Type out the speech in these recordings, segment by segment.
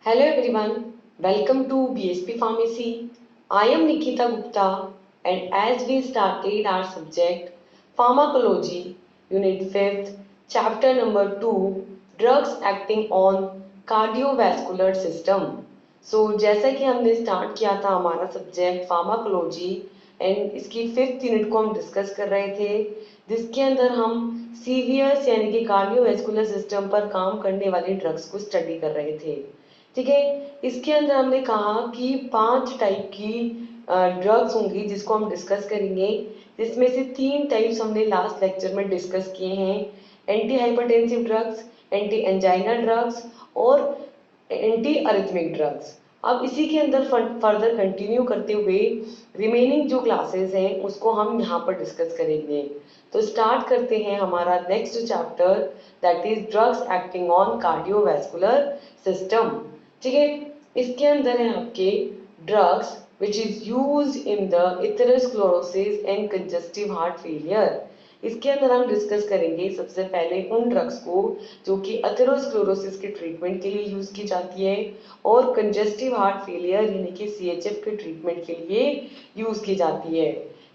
Hello everyone, welcome to BSP Pharmacy. I am Nikita Gupta, and as we started our subject Pharmacology, Unit 5th, Chapter number 2, Drugs Acting on Cardiovascular System. जैसा कि हमने start किया था हमारा subject pharmacology and इसकी 5th unit को हम discuss कर रहे थे, जिसके अंदर हम सीवीएस यानी कि कार्डियोवैस्कुलर सिस्टम पर काम करने वाली ड्रग्स को स्टडी कर रहे थे। ठीक है, इसके अंदर हमने कहा कि 5 टाइप की ड्रग्स होंगी जिसको हम डिस्कस करेंगे, जिसमें से 3 टाइप्स हमने लास्ट लेक्चर में डिस्कस किए हैं, anti hypertensive drugs, anti anginal drugs और एंटी अरिथमिक ड्रग्स। अब इसी के अंदर फर्दर कंटिन्यू करते हुए रिमेनिंग जो क्लासेस हैं उसको हम यहाँ पर डिस्कस करेंगे। तो स्टार्ट करते हैं हमारा next chapter, that is drugs acting on cardiovascular system. ठीक है, इसके अंदर है आपके drugs which is use in the atherosclerosis and congestive heart failure. इसके अंदर हम डिस्कस करेंगे सबसे पहले उन ड्रग्स को जो कि एथेरोस्क्लेरोसिस के ट्रीटमेंट के लिए यूज की जाती है और कंजेस्टिव हार्ट फेलियर यानी कि सीएचएफ के ट्रीटमेंट के लिए यूज की जाती है।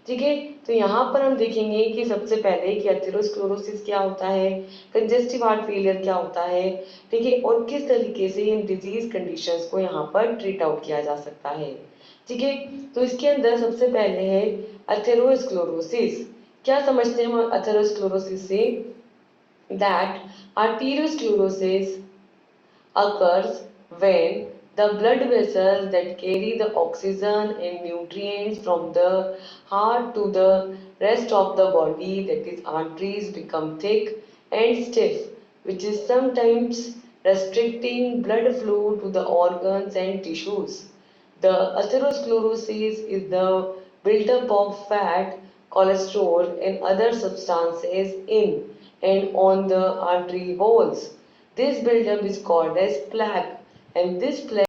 ठीक है, तो यहाँ पर हम देखेंगे कि सबसे पहले कि एथेरोस्क्लेरोसिस क्या होता है, कंजेस्टिव हार्ट फेलियर क्या होता है, ठीक है, और किस तरीके से इन डिजीज कंडीशंस को यहाँ पर ट्रीट आउट किया जा सकता है। ठीक है, तो इसके अंदर सबसे पहले है एथेरोस्क्लेरोसिस। क्या समझते हैं हम एथेरोस्क्लेरोसिस से? That arteriosclerosis occurs when the blood vessels that carry the oxygen and nutrients from the heart to the rest of the body, that is arteries, become thick and stiff, which is sometimes restricting blood flow to the organs and tissues. The atherosclerosis is the buildup of fat, cholesterol, and other substances in and on the artery walls. This buildup is called as plaque, and this plaque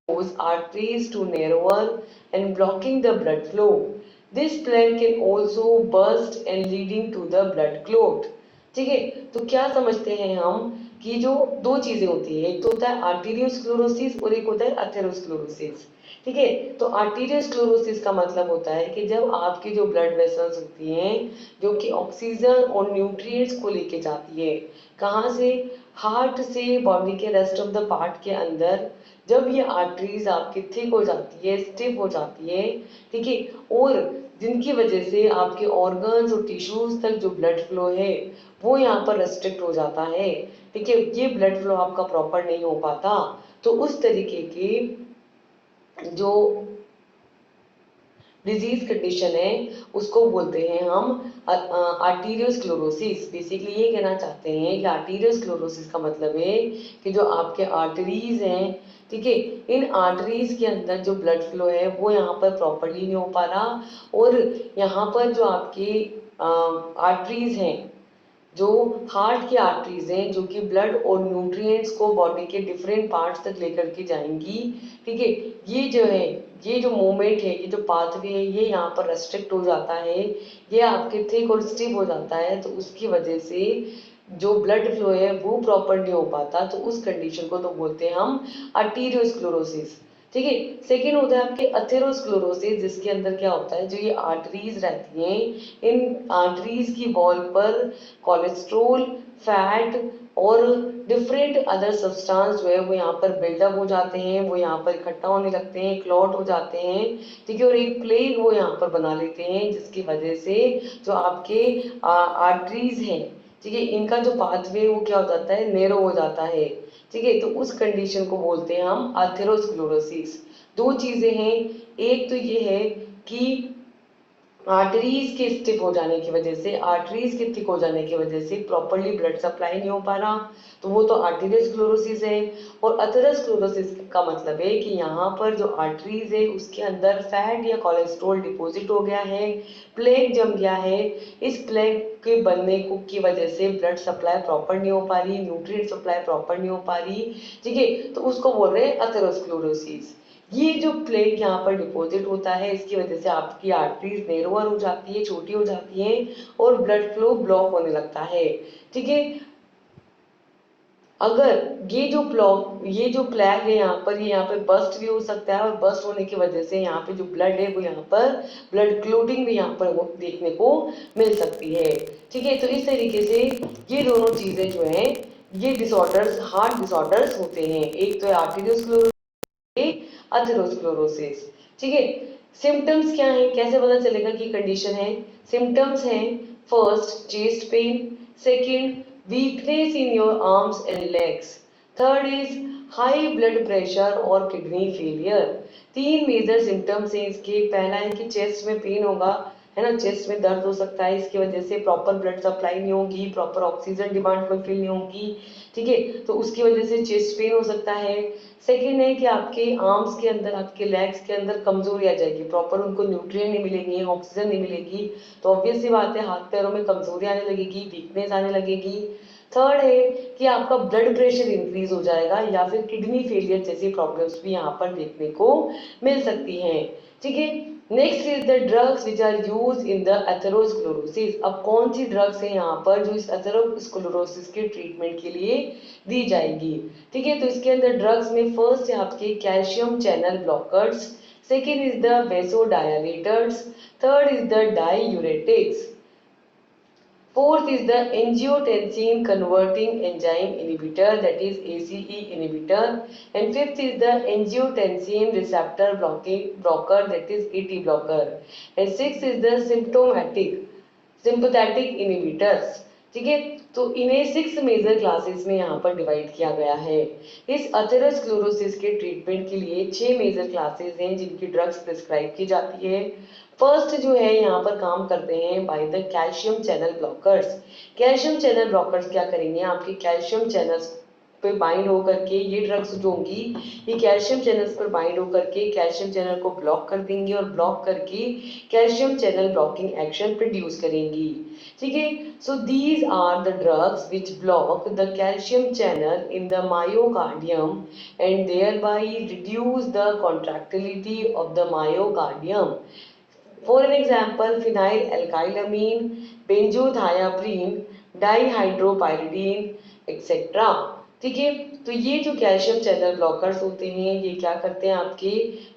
causes arteries to narrower and blocking the blood flow. This plaque can also burst and leading to the blood clot. ठीक है, तो क्या समझते हैं हम कि जो दो चीजें होती है, एक तो होता है आर्टीरियोस्क्लेरोसिस और एक होता है एथेरोस्क्लेरोसिस। ठीक है, तो आर्टीरियोस्क्लेरोसिस का मतलब होता है कि जब आपकी जो ब्लड वेसल्स होती हैं जो कि ऑक्सीजन और न्यूट्रिएंट्स को लेके जाती है, कहाँ से? हार्ट से बॉडी के रेस्ट ऑफ द पार्ट के अंदर, जब ये आर्टरीज आपकी थिक हो जाती है, स्टिफ हो जाती है, ठीक है, और जिनकी वजह से आपके ऑर्गन्स और टिश्यूज तक जो ब्लड फ्लो है वो यहाँ पर रेस्ट्रिक्ट हो जाता है। ठीक है, ये ब्लड फ्लो आपका प्रॉपर नहीं हो पाता, तो उस तरीके की जो डिजीज कंडीशन है उसको बोलते हैं हम आर्टीरियोस्क्लेरोसिस। बेसिकली ये कहना चाहते हैं कि आर्टीरियोस्क्लेरोसिस का मतलब है कि जो आपके आर्टरीज हैं, ठीक है, इन आर्टरीज के अंदर जो ब्लड फ्लो है वो यहाँ पर प्रॉपरली नहीं हो पा रहा, और यहाँ पर जो आपके आर्टरीज हैं, जो हार्ट की आर्टरीज हैं जो कि ब्लड और न्यूट्रिएंट्स को बॉडी के डिफरेंट पार्ट्स तक लेकर के जाएंगी, ठीक है, ये जो है, ये जो मूवमेंट है, ये जो पाथवे है, ये यहाँ पर रेस्ट्रिक्ट हो जाता है, ये आपके थिक और स्टिफ हो जाता है, तो उसकी वजह से जो ब्लड फ्लो है वो प्रॉपर नहीं हो पाता, तो उस कंडीशन को तो बोलते हैं हम आर्टीरियोस्क्लेरोसिस। ठीक है, सेकेंड होता है आपके एथेरोस्क्लेरोसिस, जिसके अंदर क्या होता है, जो ये आर्टरीज रहती हैं, इन आर्टरीज की वॉल पर कोलेस्ट्रोल, फैट और डिफरेंट अदर सब्सटेंस जो है वो यहाँ पर बिल्डअप हो जाते हैं, वो यहाँ पर इकट्ठा होने लगते हैं, क्लॉट हो जाते हैं, ठीक है, और एक प्लेग वो यहाँ पर बना लेते हैं, जिसकी वजह से जो आपके आर्टरीज हैं, ठीक है, इनका जो पाथवे वो क्या हो जाता है, नेरो हो जाता है। ठीक है, तो उस कंडीशन को बोलते हैं हम एथेरोस्क्लेरोसिस। दो चीजें हैं, एक तो ये है कि आर्टरीज के स्टिफ हो जाने की वजह से, आर्टरीज के थिक हो जाने की वजह से प्रॉपरली ब्लड सप्लाई नहीं हो पा रहा, तो वो तो आर्टीरियोस्क्लेरोसिस है। और एथेरोस्क्लेरोसिस का मतलब है कि यहाँ पर जो आर्टरीज है उसके अंदर फैट या कोलेस्ट्रॉल डिपॉजिट हो गया है, प्लेग जम गया है, इस प्लेग के बनने की वजह से ब्लड सप्लाई प्रॉपर नहीं हो पा रही, न्यूट्रिएंट सप्लाई प्रॉपर नहीं हो पा रही, ठीक है, तो उसको बोल रहे हैं एथेरोस्क्लेरोसिस। ये जो प्लेग यहाँ पर डिपॉजिट होता है इसकी वजह से आपकी आर्टरीज नेरोवर हो जाती है, छोटी हो जाती है, और ब्लड फ्लो ब्लॉक होने लगता है। ठीक है, अगर ये जो प्लैग है यहाँ पर, ये यहाँ पे बस्ट भी हो सकता है, और बस्ट होने की वजह से यहाँ पे जो ब्लड है वो यहाँ पर ब्लड क्लोटिंग भी यहाँ पर वो देखने को मिल सकती है। ठीक है, तो इस तरीके से ये दोनों चीजें जो है ये डिसऑर्डर्स, हार्ट डिसऑर्डर्स होते हैं। एक तो है आर्टेरियोस्क्लेरोसिस, अथेरोस्क्लेरोसिस। ठीक है, सिम्टम्स क्या है, कैसे पता चलेगा कि कंडीशन है? सिम्टम्स हैं, first chest pain, second weakness in your arms and legs, third is high blood pressure और किडनी फेलियर। तीन मेजर सिम्टम्स हैं इसके। पहला है कि चेस्ट में पेन होगा, है ना, चेस्ट में दर्द हो सकता है, इसकी वजह से प्रॉपर ब्लड सप्लाई नहीं होगी, प्रॉपर ऑक्सीजन डिमांड फुलफिल नहीं होगी। ठीक है, तो उसकी वजह से चेस्ट पेन हो सकता है। सेकेंड है कि आपके आर्म्स के अंदर, आपके लेग्स के अंदर कमजोरी आ जाएगी, प्रॉपर उनको न्यूट्रिएंट नहीं मिलेंगे, ऑक्सीजन नहीं मिलेगी, तो ऑब्वियस सी बात है हाथ पैरों में कमजोरी आने लगेगी, वीकनेस आने लगेगी। थर्ड है कि आपका ब्लड प्रेशर इंक्रीज हो जाएगा, या फिर किडनी फेलियर जैसी प्रॉब्लम्स भी यहाँ पर देखने को मिल सकती हैं। ठीक है, next is the drugs which are use in the atherosclerosis. अब कौन सी ड्रग्स है यहाँ पर जो इस एथेरोस्क्लेरोसिस के ट्रीटमेंट के लिए दी जाएगी? ठीक है, तो इसके अंदर ड्रग्स में फर्स्ट है आपके calcium channel blockers, second is the vasodilators, third is the diuretics, fourth is the angiotensin converting enzyme inhibitor, that is ACE inhibitor, and fifth is the angiotensin receptor blocker, that is AT blocker, and sixth is the sympathetic inhibitors। ठीक है, तो इन्हें 6 major classes में यहाँ पर divide किया गया है। इस अथेरोस्क्लेरोसिस के ट्रीटमेंट के लिए 6 मेजर क्लासेस हैं जिनकी ड्रग्स प्रिस्क्राइब की जाती है। फर्स्ट जो है यहाँ पर काम करते हैं by the calcium channel blockers. Calcium channel blockers क्या करेंगे, आपके कैल्शियम चैनल्स पे बाइंड होकर के, ये ड्रग्स जो होंगी ये कैल्शियम चैनल्स पर बाइंड होकर के कैल्शियम चैनल को ब्लॉक कर देंगी, और ब्लॉक करके calcium channel blocking action produce करेंगी। ठीक है, so these are the drugs which block the calcium channel in the myocardium and thereby reduce the contractility of the myocardium. For an example, phenylalkylamine, benzodiazepine, dihydropyridine, etc. ठीक है, तो ये जो calcium channel blockers होते हैं ये क्या करते हैं आपके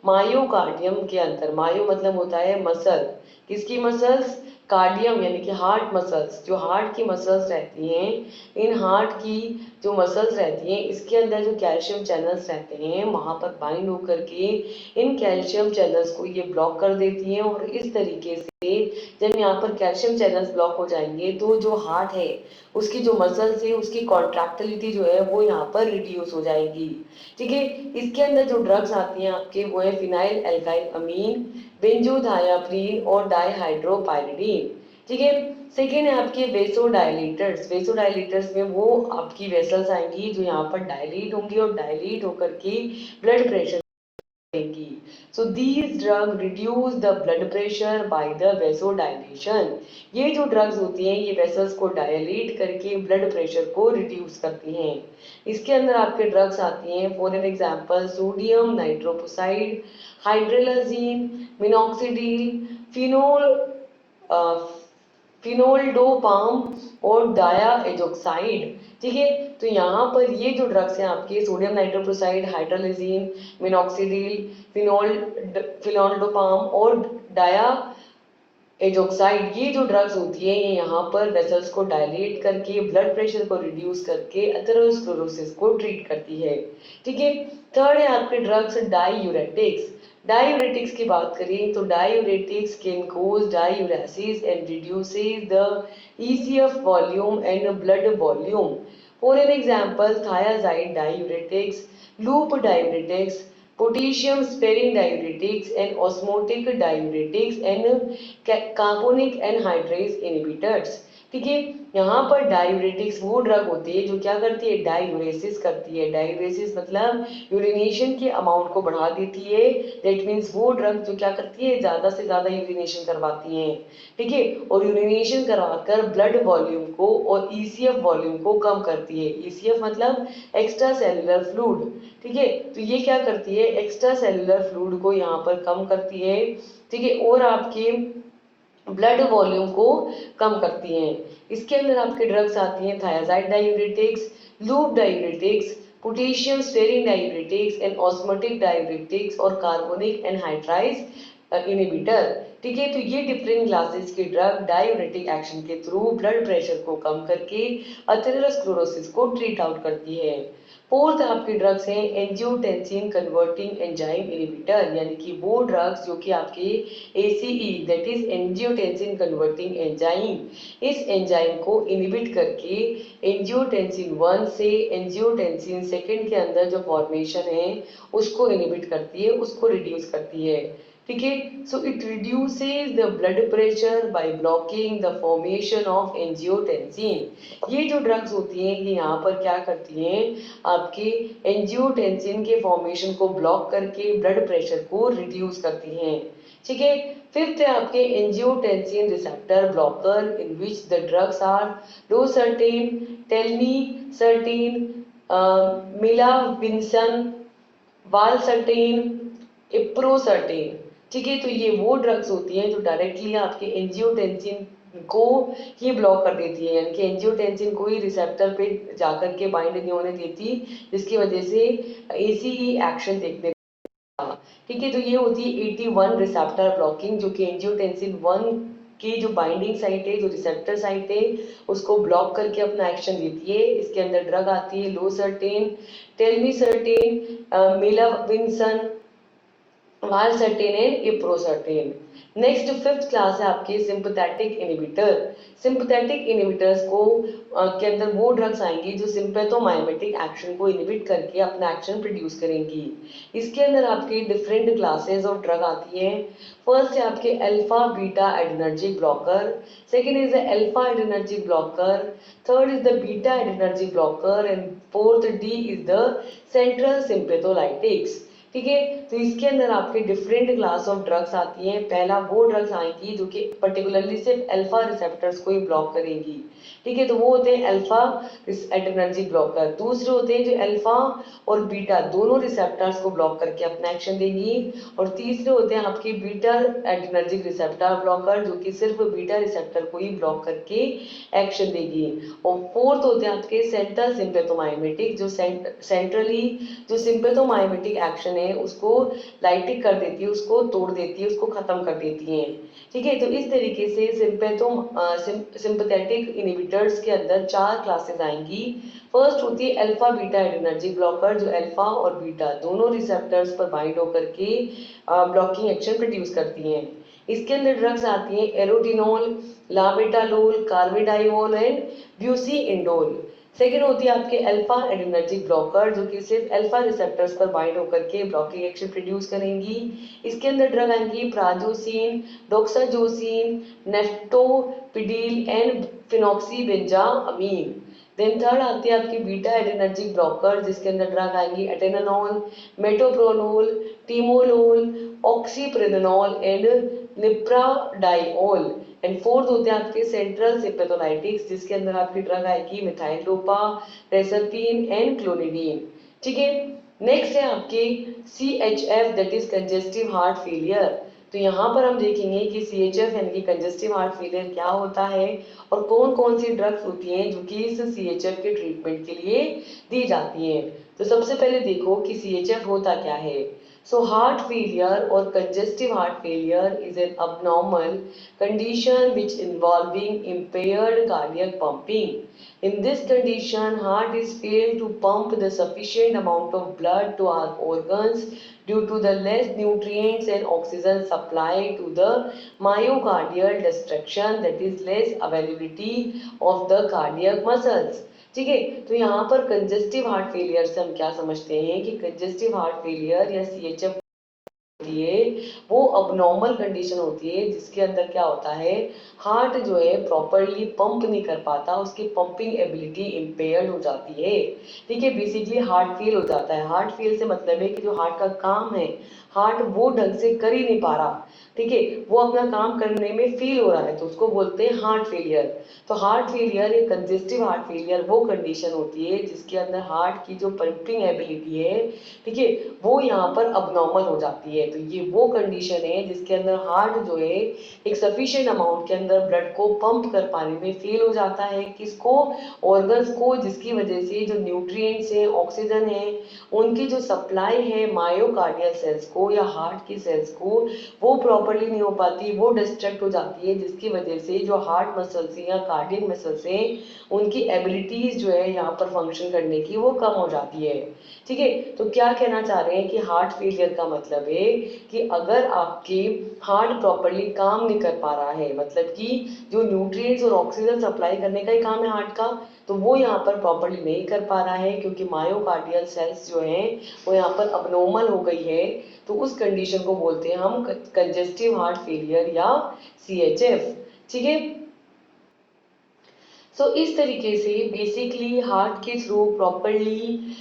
मायोकार्डियम के अंदर, मायो मतलब होता है मसल, किसकी मसल्स? कार्डियम यानी कि हार्ट मसल्स, जो हार्ट की मसल्स रहती हैं, इन हार्ट की जो मसल्स रहती हैं इसके अंदर जो कैल्शियम चैनल्स रहते हैं वहां पर बाइंड होकर के इन कैल्शियम चैनल्स को ये ब्लॉक कर देती हैं, और इस तरीके से जब यहाँ पर कैल्शियम चैनल्स ब्लॉक हो जाएंगे तो जो हार्ट है उसकी जो मसल्स है उसकी कॉन्ट्रैक्टिलिटी जो है वो यहाँ पर रिड्यूस हो जाएगी। ठीक है, इसके अंदर जो ड्रग्स आती हैं आपके वो है फिनाइल एल्काइल अमीन, बेंजोडायाप्रीन और डाईहाइड्रोपायरिडीन। ठीक है, सेकेंड है आपके वेसोडाइलेटर्स। वेसोडाइलेटर्स में वो आपकी वेसल्स आएंगी जो यहाँ पर डायलेट होंगी, और डायलेट होकर के ब्लड प्रेशर देंगी। So these drugs reduce the blood pressure by the vasodilation। ये जो ड्रग्स होती हैं ये वेसल्स को डायलेट करके ब्लड प्रेशर को रिड्यूस करती हैं। इसके अंदर आपके ड्रग्स आती हैं for an example sodium nitroprusside, hydralazine, minoxidil, phenol fenoldopam और डाया एजोक्साइड। ठीक है, तो यहाँ पर ये जो ड्रग्स हैं आपके सोडियम नाइट्रोप्रोसाइड, हाइड्रोलिजीन, मिनॉक्सिडिल, फिनोल्डोपाम और डाया एजोक्साइड, ये जो ड्रग्स होती है ये यहाँ पर वेसल्स को डायलेट करके ब्लड प्रेशर को रिड्यूस करके एथेरोस्क्लेरोसिस को ट्रीट करती है। ठीक है, थर्ड है आपके ड्रग्स डाईयूरेटिक्स। डाईयूरेटिक्स की बात करें तो diuretics can cause diuresis and reduces the ECF volume and blood volume. For an example thiazide diuretics, loop diuretics, potassium sparing diuretics and osmotic diuretics and carbonic anhydrase inhibitors। ठीक है, यहाँ पर डायूरेटिक्स वो drug होती है जो क्या करती है, डायूरेसिस करती है। डायूरेसिस मतलब यूरिनेशन के अमाउंट को बढ़ा देती है, दैट मीन्स वो ड्रग जो क्या करती है ज्यादा से ज्यादा यूरिनेशन करवाती है। ठीक है, और यूरिनेशन करवाकर ब्लड वॉल्यूम को और ECF वॉल्यूम को कम करती है। ECF मतलब एक्स्ट्रा सेलुलर फ्लूइड। ठीक है, तो ये क्या करती है, एक्स्ट्रा सेलुलर फ्लूइड को यहाँ पर कम करती है। ठीक है, और आपके ब्लड वॉल्यूम को कम करती हैं। इसके अंदर आपके ड्रग्स आती हैं thiazide diuretics, loop diuretics, potassium styrene diuretics and osmotic diuretics और कार्बोनिक एनहाइड्राइज इनहिबिटर। ठीक है, तो ये डिफरेंट क्लासेस के ड्रग डायूरेटिक एक्शन के थ्रू ब्लड प्रेशर को कम करके अथेरोस्क्लेरोसिस को ट्रीट आउट करती है। फोर्थ आपके ड्रग्स हैं एंजियोटेंसिन कन्वर्टिंग एंजाइम इनहिबिटर, यानी कि वो ड्रग्स जो कि आपके ACE that is angiotensin converting enzyme, इस एंजाइम को इनहिबिट करके एंजियोटेंसिन 1 से एंजियोटेंसिन 2 के अंदर जो फॉर्मेशन है उसको इनहिबिट करती है, उसको रिड्यूस करती है। ठीक है, so it reduces the blood pressure by blocking the formation of angiotensin. ये जो ड्रग्स होती हैं ये यहाँ पर क्या करती हैं, आपके एंजियोटेंसिन के फॉर्मेशन को ब्लॉक करके ब्लड प्रेशर को रिड्यूस करती हैं। ठीक है, फिफ्थ है आपके angiotensin receptor blocker in which the drugs are losartan, telmisartan, मिलाविंसन, वालसर्टेन, इप्रोसर्टेन। ठीक है, तो ये वो ड्रग्स होती हैं जो डायरेक्टली आपके एंजियोटेंसिन को ही ब्लॉक कर देती है, यानी कि एंजियोटेंसिन को ही रिसेप्टर पे जाकर के बाइंड नहीं होने देती, जिसकी वजह से एसीई एक्शन देखने। ठीक है, तो ये होती है 81 रिसेप्टर ब्लॉकिंग, जो कि एंजियोटेंसिन 1 की जो बाइंडिंग साइट है, जो रिसेप्टर साइट है, उसको ब्लॉक करके अपना एक्शन देती है। इसके अंदर ड्रग आती है लोसर्टेन, टेल्मीसर्टेन, मिलाविंसन, वालसर्टेन एंड इप्रोसर्टेन। नेक्स्ट फिफ्थ क्लास है आपके सिंपैथेटिक इनहिबिटर। सिंपैथेटिक इनहिबिटर्स को के अंदर वो ड्रग्स आएंगी जो सिंपैथोमाइमेटिक एक्शन को इनहिबिट करके अपना एक्शन प्रोड्यूस करेंगी। इसके अंदर आपके डिफरेंट क्लासेस ऑफ ड्रग आती हैं। फर्स्ट है आपके alpha beta adrenergic blocker, second is the alpha adrenergic blocker, third is the beta adrenergic blocker and fourth the is the central sympatholytics. ठीक है, तो इसके अंदर आपके डिफरेंट क्लास ऑफ ड्रग्स आती हैं। पहला वो ड्रग्स आएंगी जो कि पर्टिकुलरली सिर्फ अल्फा रिसेप्टर्स को ही ब्लॉक करेंगी। ठीक है, तो वो होते हैं अल्फा एड्रेनर्जिक ब्लॉकर। दूसरे होते हैं जो अल्फा और बीटा दोनों रिसेप्टर्स को ब्लॉक करके अपना एक्शन देंगी। और तीसरे होते हैं आपके बीटा एड्रेनर्जिक रिसेप्टर ब्लॉकर, जो कि सिर्फ बीटा रिसेप्टर को ही ब्लॉक करके एक्शन देगी। और फोर्थ होते हैं आपके सेंट्रल सिंपैथोमाइमेटिक, जो सेंट्रली जो सिंपैथोमाइमेटिक एक्शन है उसको लाइटिक कर देती है, उसको तोड़ देती है, उसको खत्म कर देती है। ठीक है, तो इस तरीके से सिंपैथेटिक इनहिबिटर्स के अंदर 4 क्लासेस आएंगी। फर्स्ट होती है अल्फा बीटा एड्रेनर्जिक ब्लॉकर, जो अल्फा और बीटा दोनों रिसेप्टर्स पर बाइंड होकर के ब्लॉकिंग एक्शन प्रोड्यूस करती हैं। इसके अंदर ड्रग्स आती हैं एरोटिनोल, लाबेटालोल, कार्बिडाइल एंड ब्यूसीइंडोल। सेकेंड होती है आपके अल्फा एड्रेनर्जिक ब्लॉकर, जो कि सिर्फ अल्फा रिसेप्टर्स पर बाइंड होकर के ब्लॉकिंग एक्शन प्रोड्यूस करेंगी। इसके अंदर ड्रग आएंगी प्राजोसिन, डोक्साजोसिन, नेफ्टोपिडिल एंड फिनॉक्सीबेंजामीन। देन थर्ड आती है आपकी बीटा एड्रेनर्जिक ब्लॉकर, जिसके अंदर ड्रग आएंगी एटेनोल, मेटोप्रोनोल, टीमोलोल, ऑक्सीप्रेनोल एंड निप्राडाइओल। एंड फोर्थ होते हैं आपके सेंट्रल सिंपैथोलाइटिक्स, जिसके अंदर आपकी ड्रग आएगी मिथाइलोपा, रेसरपीन एंड क्लोनिडीन। ठीक है, नेक्स्ट है आपके CHF that is congestive heart failure. तो यहाँ पर हम देखेंगे कि CHF यानी कि कंजेस्टिव हार्ट फेलियर क्या होता है और कौन कौन सी ड्रग्स होती हैं जो कि इस CHF के ट्रीटमेंट के लिए दी जाती हैं। तो सबसे पहले देखो कि CHF होता क्या है। So heart failure or congestive heart failure is an abnormal condition which involving impaired cardiac pumping. In this condition, heart is failed to pump the sufficient amount of blood to our organs due to the less nutrients and oxygen supply to the myocardial destruction, that is less availability of the cardiac muscles. ठीक है, तो यहाँ पर congestive heart failure से हम क्या समझते हैं कि कंजेस्टिव हार्ट फेलियर या CHF होती है वो अबनॉर्मल कंडीशन होती है जिसके अंदर क्या होता है, हार्ट जो है प्रॉपरली पंप नहीं कर पाता, उसकी पंपिंग एबिलिटी इम्पेयर्ड हो जाती है। ठीक है, बेसिकली हार्ट फेल हो जाता है। हार्ट फेल से मतलब है कि जो हार्ट का काम है हार्ट वो ढंग से कर ही नहीं पा रहा, ठीक है, वो अपना काम करने में फील हो रहा है, तो उसको बोलते हैं हार्ट फेलियर। तो हार्ट फेलियर या कंजेस्टिव हार्ट फेलियर वो कंडीशन होती है जिसके अंदर हार्ट की जो पंपिंग एबिलिटी है, ठीक है, वो यहाँ पर अबनॉर्मल हो जाती है। तो ये वो कंडीशन है जिसके अंदर हार्ट जो है एक सफिशिएंट अमाउंट के अंदर ब्लड को पंप कर पाने में फेल हो जाता है, किसको, ऑर्गन्स को, जिसकी वजह से जो न्यूट्रिएंट्स हैं, ऑक्सीजन है, उनकी जो सप्लाई है मायोकार्डियल सेल्स को या हार्ट की सेल्स को, वो प्रॉपरली नहीं हो पाती, वो डिस्ट्रैक्ट हो जाती है, जिसकी वजह से जो हार्ट मसल्स या कार्डियक मसल्स हैं उनकी एबिलिटीज जो है यहाँ पर फंक्शन करने की वो कम हो जाती है, ठीक है। तो क्या कहना चाह रहे हैं कि हार्ट फेलियर का मतलब है कि अगर आपके हार्ट प्रॉपरली काम नहीं कर पा रहा है, मतलब कि जो न्यूट्रिएंट्स और ऑक्सीजन सप्लाई करने का ही काम है हार्ट का, तो वो यहाँ पर प्रॉपरली नहीं कर पा रहा है क्योंकि मायोकार्डियल सेल्स जो हैं वो यहाँ पर अबनॉर्मल हो गई है। तो उस कंडीशन को बोलते हैं हम कंजेस्टिव हार्ट फेलियर या CHF, ठीक है। सो इस तरीके से बेसिकली हार्ट के थ्रू प्रॉपरली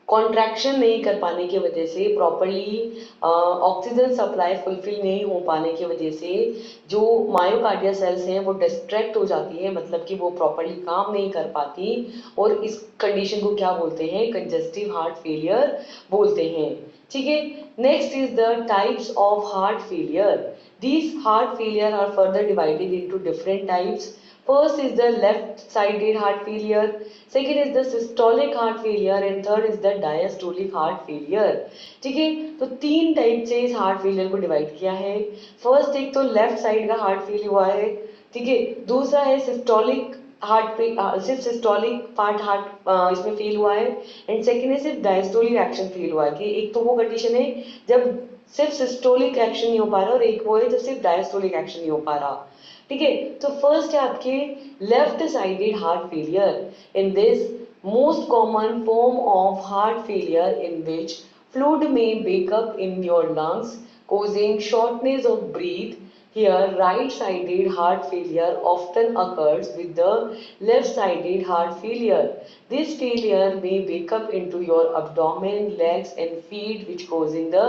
कॉन्ट्रैक्शन नहीं कर पाने की वजह से, प्रॉपरली ऑक्सीजन सप्लाई फुलफिल नहीं हो पाने की वजह से जो मायोकार्डियल सेल्स हैं वो डिस्ट्रैक्ट हो जाती है, मतलब कि वो प्रॉपरली काम नहीं कर पाती, और इस कंडीशन को क्या बोलते हैं, कंजेस्टिव हार्ट फेलियर बोलते हैं, ठीक है। Next is the types of heart failure. These heart failure are further divided into different types. First is the left-sided heart failure, second is the systolic heart failure and third is the diastolic heart failure, ठीक है। तो तीन type से इस heart failure को divide किया है। First एक तो लेफ्ट साइड का हार्ट फेल हुआ है, ठीक है, दूसरा है सिस्टोलिक हार्ट पे सिर्फ सिस्टोलिक पार्ट हार्ट इसमें फेल हुआ है, एंड सेकेंड है सिर्फ डायस्टोलिक एक्शन फेल हुआ है, कि एक तो वो कंडीशन है जब सिर्फ सिस्टोलिक एक्शन नहीं हो पा रहा और एक वो है जब सिर्फ डायस्टोलिक एक्शन नहीं हो पा रहा, ठीक है। तो फर्स्ट है आपके left sided heart failure. In this most common form of heart failure in which fluid may wake up in your lungs causing shortness of breath. Here right-sided heart failure often occurs with the left-sided heart failure. This failure may wake up into your abdomen, legs and feet which causing the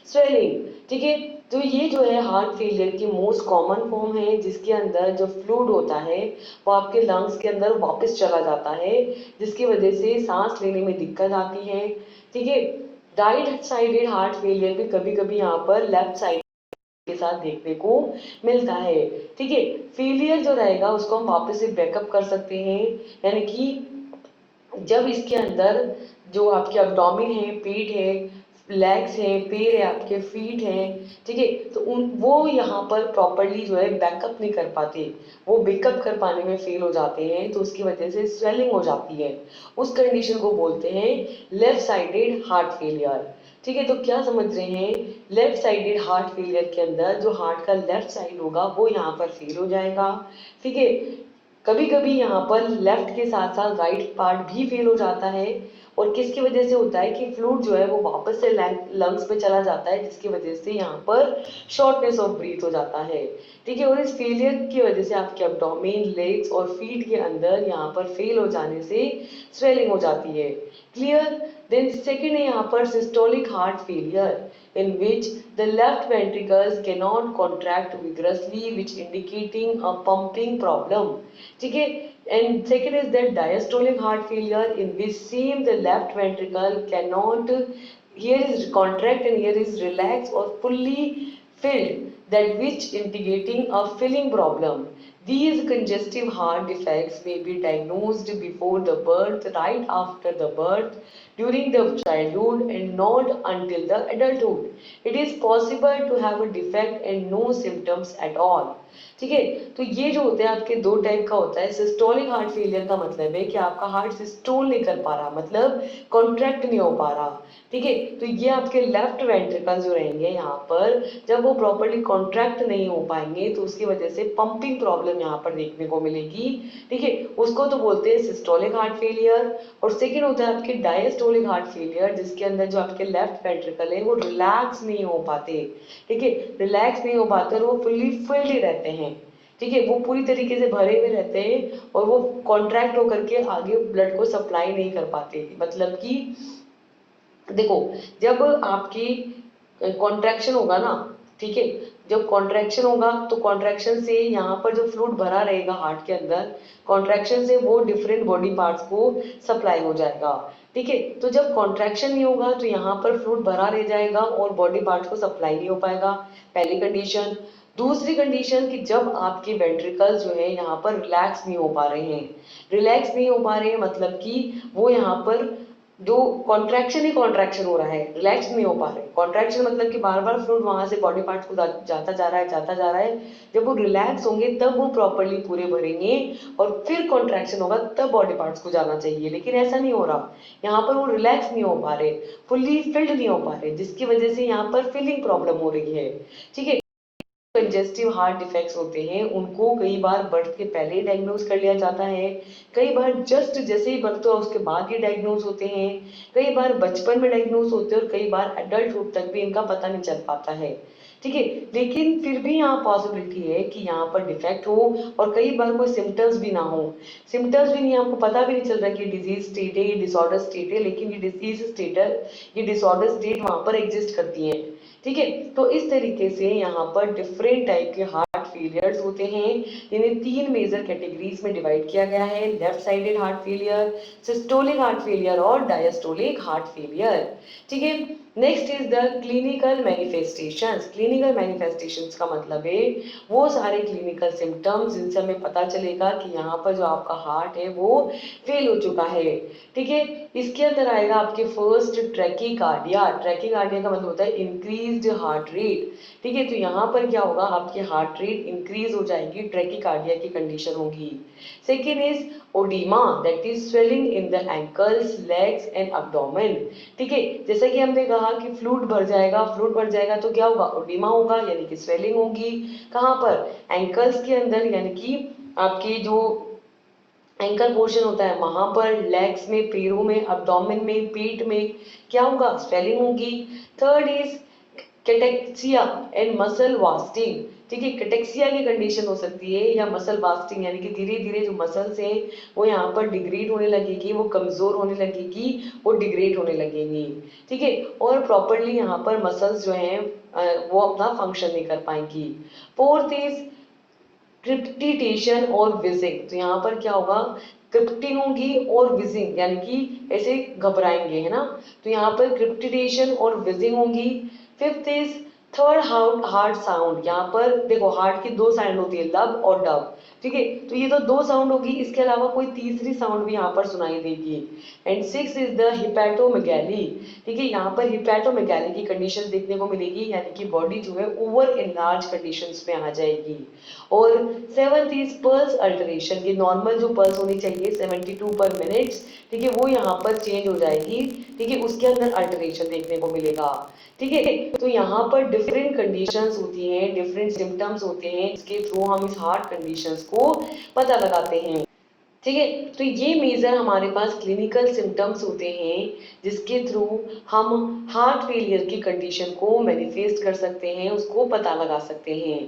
swelling, ठीक है। तो ये जो है heart failure की most common form है जिसके अंदर जो फ्लूइड होता है वो आपके लंग्स के अंदर वापस चला जाता है, जिसकी वजह से सांस लेने में दिक्कत आती है, ठीक है। राइट साइडेड हार्ट फेलियर भी कभी कभी यहाँ पर लेफ्ट साइड के साथ देखने को मिलता है, ठीक है। फेलियर जो रहेगा उसको हम वापस से बैकअप कर सकते हैं, यानी कि जब इसके अंदर जो आपके अब्डोमेन है, पेट है, लेग्स है, पैर है, आपके फीट हैं, ठीक है, तो उन वो यहाँ पर प्रॉपरली जो है बैकअप नहीं कर पाते, वो बैकअप कर पाने में फेल हो जाते हैं, तो उसकी वजह से स्वेलिंग हो जाती है। उस कंडीशन को बोलते हैं लेफ्ट साइडेड हार्ट फेलियर, ठीक है। तो क्या समझ रहे हैं, लेफ्ट साइडेड हार्ट फेलियर के अंदर जो हार्ट का लेफ्ट साइड होगा वो यहाँ पर फेल हो जाएगा, ठीक है। कभी कभी यहाँ पर लेफ्ट के साथ साथ राइट पार्ट भी फेल हो जाता है, और किसकी वजह से होता है कि फ्लूइड जो है वो वापस से लंग्स में चला जाता है, जिसकी वजह से यहाँ पर शॉर्टनेस ऑफ ब्रीथ हो जाता है, ठीक है। और इस फेलियर की वजह से आपके अब्डोमेन, लेग्स और फीट के अंदर यहाँ पर फेल हो जाने से स्वेलिंग हो जाती है, क्लियर। देन सेकेंड है यहाँ पर systolic heart failure in which the left ventricles cannot contract vigorously which indicating a pumping problem, ठीक है। and second is that diastolic heart failure in which same the left ventricle cannot, here is contract and here is relax or fully filled, that which indicating a filling problem. These congestive heart defects may be diagnosed before the birth, right after the birth, during the childhood and not until the adulthood. It is possible to have a defect and no symptoms at all, ठीक है। तो ये जो होते हैं आपके दो type का होता है। सिस्टोलिक हार्ट फेलियर का मतलब है कि आपका हार्ट सिस्टोल नहीं कर पा रहा, मतलब कॉन्ट्रैक्ट नहीं हो पा रहा, ठीक है। तो ये आपके लेफ्ट वेंट्रिकल जो रहेंगे यहाँ पर, जब वो प्रॉपर्ली कॉन्ट्रैक्ट नहीं हो पाएंगे तो उसकी वजह से पंपिंग प्रॉब्लम यहाँ पर देखने को मिलेगी, ठीक है। उसको तो बोलते हैं सिस्टोलिक हार्ट फेलियर। और सेकेंड होता है आपके डायस्टोलिक हार्ट फेलियर, जिसके अंदर जो आपके लेफ्ट वेंट्रिकल है वो रिलैक्स नहीं हो पाते, ठीक है, रिलैक्स नहीं हो पाते और वो फुल्ली फिल्ड ही रहते हैं, ठीक है, वो पूरी तरीके से भरे हुए रहते हैं और वो कॉन्ट्रैक्ट होकर के आगे ब्लड को सप्लाई नहीं कर पाते। मतलब कि देखो, जब आपकी कॉन्ट्रैक्शन होगा ना, ठीक है। जब कॉन्ट्रैक्शन होगा तो कॉन्ट्रैक्शन से यहाँ पर जो फ्लूइड भरा रहेगा हार्ट के अंदर, कॉन्ट्रैक्शन से वो डिफरेंट बॉडी पार्ट्स को सप्लाई हो जाएगा, ठीक है। तो जब कॉन्ट्रैक्शन नहीं होगा तो यहाँ पर फ्लूइड भरा रह जाएगा और बॉडी पार्ट्स को सप्लाई नहीं हो पाएगा, पहली कंडीशन। दूसरी कंडीशन कि जब आपके वेंट्रिकल्स जो है यहाँ पर रिलैक्स नहीं हो पा रहे हैं, रिलैक्स नहीं हो पा रहे हैं मतलब कि वो यहाँ पर जो कॉन्ट्रैक्शन ही कॉन्ट्रैक्शन हो रहा है, रिलैक्स नहीं हो पा रहे। कॉन्ट्रैक्शन मतलब कि बार बार फ्लूइड वहां से बॉडी पार्ट्स को जाता जा रहा है, जाता जा रहा है। जब वो रिलैक्स होंगे तब वो प्रॉपरली पूरे भरेंगे और फिर कॉन्ट्रैक्शन होगा तब बॉडी पार्ट्स को जाना चाहिए, लेकिन ऐसा नहीं हो रहा। यहाँ पर वो रिलैक्स नहीं हो पा रहे, फुल्ली फिल्ड नहीं हो पा रहे, जिसकी वजह से यहाँ पर फिलिंग प्रॉब्लम हो रही है, ठीक है। कंजेस्टिव हार्ट डिफेक्ट्स होते हैं उनको कई बार बर्थ के पहले ही डायग्नोज कर लिया जाता है, कई बार जस्ट जैसे ही बर्थ हुआ उसके बाद ही डायग्नोज होते हैं, कई बार बचपन में डायग्नोज होते हैं और कई बार एडल्टहुड तक भी इनका पता नहीं चल पाता है, ठीक है। लेकिन फिर भी यहाँ पॉसिबिलिटी है कि यहाँ पर डिफेक्ट हो और कई बार कोई सिम्टम्स भी ना हो, सिम्टम्स भी नहीं, आपको पता भी नहीं चल रहा कि डिजीज स्टेट है, ये डिसऑर्डर स्टेट है, लेकिन ये डिजीज स्टेट, ये डिसऑर्डर स्टेट वहां पर एग्जिस्ट करती है, ठीक है। तो इस तरीके से यहाँ पर डिफरेंट टाइप के हार्ट फेलियर्स होते हैं, इन्हें 3 मेजर कैटेगरीज में डिवाइड किया गया है, left sided heart failure, systolic heart failure और डायस्टोलिक हार्ट फेलियर, ठीक है। Next is the clinical manifestations. Clinical manifestations का मतलब है वो सारे क्लिनिकल सिम्टम्स जिनसे हमें पता चलेगा कि यहाँ पर जो आपका हार्ट है वो फेल हो चुका है, ठीक है। इसके अंदर आएगा आपके फर्स्ट ट्रैकीकार्डिया। ट्रैकीकार्डिया का मतलब होता है इंक्रीज्ड हार्ट रेट, ठीक है। तो यहाँ पर क्या होगा, आपकी हार्ट रेट इंक्रीज हो जाएगी, ट्रैकीकार्डिया की कंडीशन होगी। Second is ओडीमा, that is swelling in the ankles, legs and abdomen, ठीक है। जैसा कि हमने कहा कि फ्लूइड भर जाएगा, फ्लूइड भर जाएगा तो क्या होगा, ओडीमा होगा, यानी कि स्वेलिंग होगी। कहाँ पर, एंकल्स के अंदर, यानी कि आपके जो एंकल पोर्शन होता है वहां पर, लेग्स में, पैरों में, अब्डोमेन में, पेट में क्या होगा, स्वेलिंग होगी। Third is cachexia and muscle wasting, ठीक है। कैटेक्सिया की कंडीशन हो सकती है या मसल वास्टिंग, यानी कि धीरे धीरे जो मसल्स हैं वो यहाँ पर डिग्रेड होने लगेगी, वो कमजोर होने लगेगी, वो डिग्रेड होने लगेंगी, ठीक है। और प्रॉपरली यहाँ पर मसल्स जो हैं वो अपना फंक्शन नहीं कर पाएंगी। फोर्थ इज क्रिप्टिटेशन और विजिंग। तो यहाँ पर क्या होगा, क्रिप्टिंग होगी और विजिंग, यानी कि ऐसे घबराएंगे, है ना। तो यहाँ पर क्रिप्टिटेशन और विजिंग होगी। Fifth is third heart sound. यहाँ पर देखो हार्ट की 2 साउंड होती है, लब और डब, ठीक है। तो ये तो 2 साउंड होगी, इसके अलावा कोई तीसरी साउंड भी यहाँ पर सुनाई देगी। एंड सिक्स इज द हिपैटोमेगैली, ठीक है। यहाँ पर हिपैटोमेगैली की कंडीशन देखने को मिलेगी, यानी कि बॉडी जो है ओवर एनलार्ज कंडीशंस में आ जाएगी। और सेवंथ इज पल्स अल्टरेशन, की नॉर्मल जो पल्स होनी चाहिए 72 पर मिनट, ठीक है, वो यहाँ पर चेंज हो जाएगी, ठीक है, उसके अंदर अल्टरेशन देखने को मिलेगा, ठीक है। तो यहाँ पर डिफरेंट कंडीशंस होती हैं, डिफरेंट सिम्टम्स होते हैं, जिसके थ्रू हम इस हार्ट कंडीशंस को पता लगाते हैं, ठीक है। तो ये मेजर हमारे पास क्लिनिकल सिम्टम्स होते हैं जिसके थ्रू हम हार्ट फेलियर की कंडीशन को मैनिफेस्ट कर सकते हैं, उसको पता लगा सकते हैं,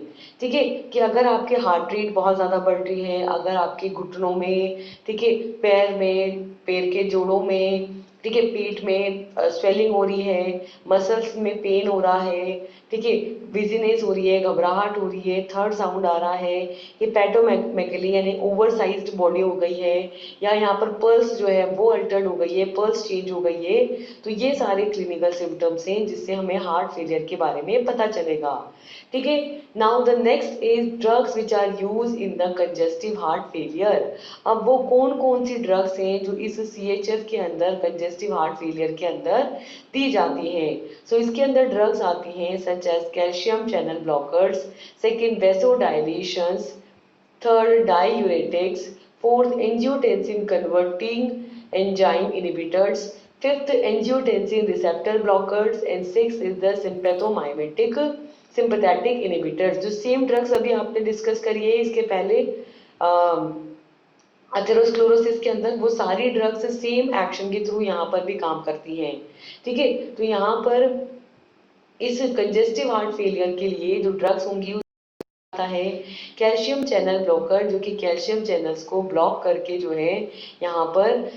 ठीक है। कि अगर आपके हार्ट रेट बहुत ज्यादा बढ़ रही है, अगर आपके घुटनों में, ठीक है, पैर में, पैर के जोड़ों में, ठीक है, पेट में स्वेलिंग हो रही है, मसल्स में पेन हो रहा है, ठीक है, बिजीनेस हो रही है, घबराहट हो रही है, थर्ड साउंड आ रहा है, हिपैटोमेगैली यानी ओवर साइज्ड बॉडी हो गई है, या यहाँ पर पल्स जो है वो अल्टर्ड हो गई है, पल्स चेंज हो गई है, तो ये सारे क्लिनिकल सिम्टम्स हैं जिससे हमें हार्ट फेलियर के बारे में पता चलेगा, ठीक है। Now the next is drugs which are use in the congestive heart failure. अब वो कौन कौन सी ड्रग्स हैं जो इस CHF के अंदर, कंजेस्टिव हार्ट फेलियर के अंदर दी जाती हैं। सो इसके अंदर ड्रग्स आती हैं such as calcium channel blockers, second vasodilations, third diuretics, fourth angiotensin converting enzyme inhibitors, fifth angiotensin receptor blockers and sixth is the sympathetic inhibitors। जो सेम ड्रग्स अभी आपने डिस्कस करी है इसके पहले अथेरोस्क्लेरोसिस के अंदर, वो सारी ड्रग्स सेम एक्शन के थ्रू यहाँ पर भी काम करती हैं, ठीक है। तो यहाँ पर इस कंजेस्टिव हार्ट फेलियर के लिए जो ड्रग्स होंगी आता है कैल्शियम चैनल ब्लॉकर, जो कि कैल्शियम चैनल्स को ब्लॉक करके जो है यहाँ पर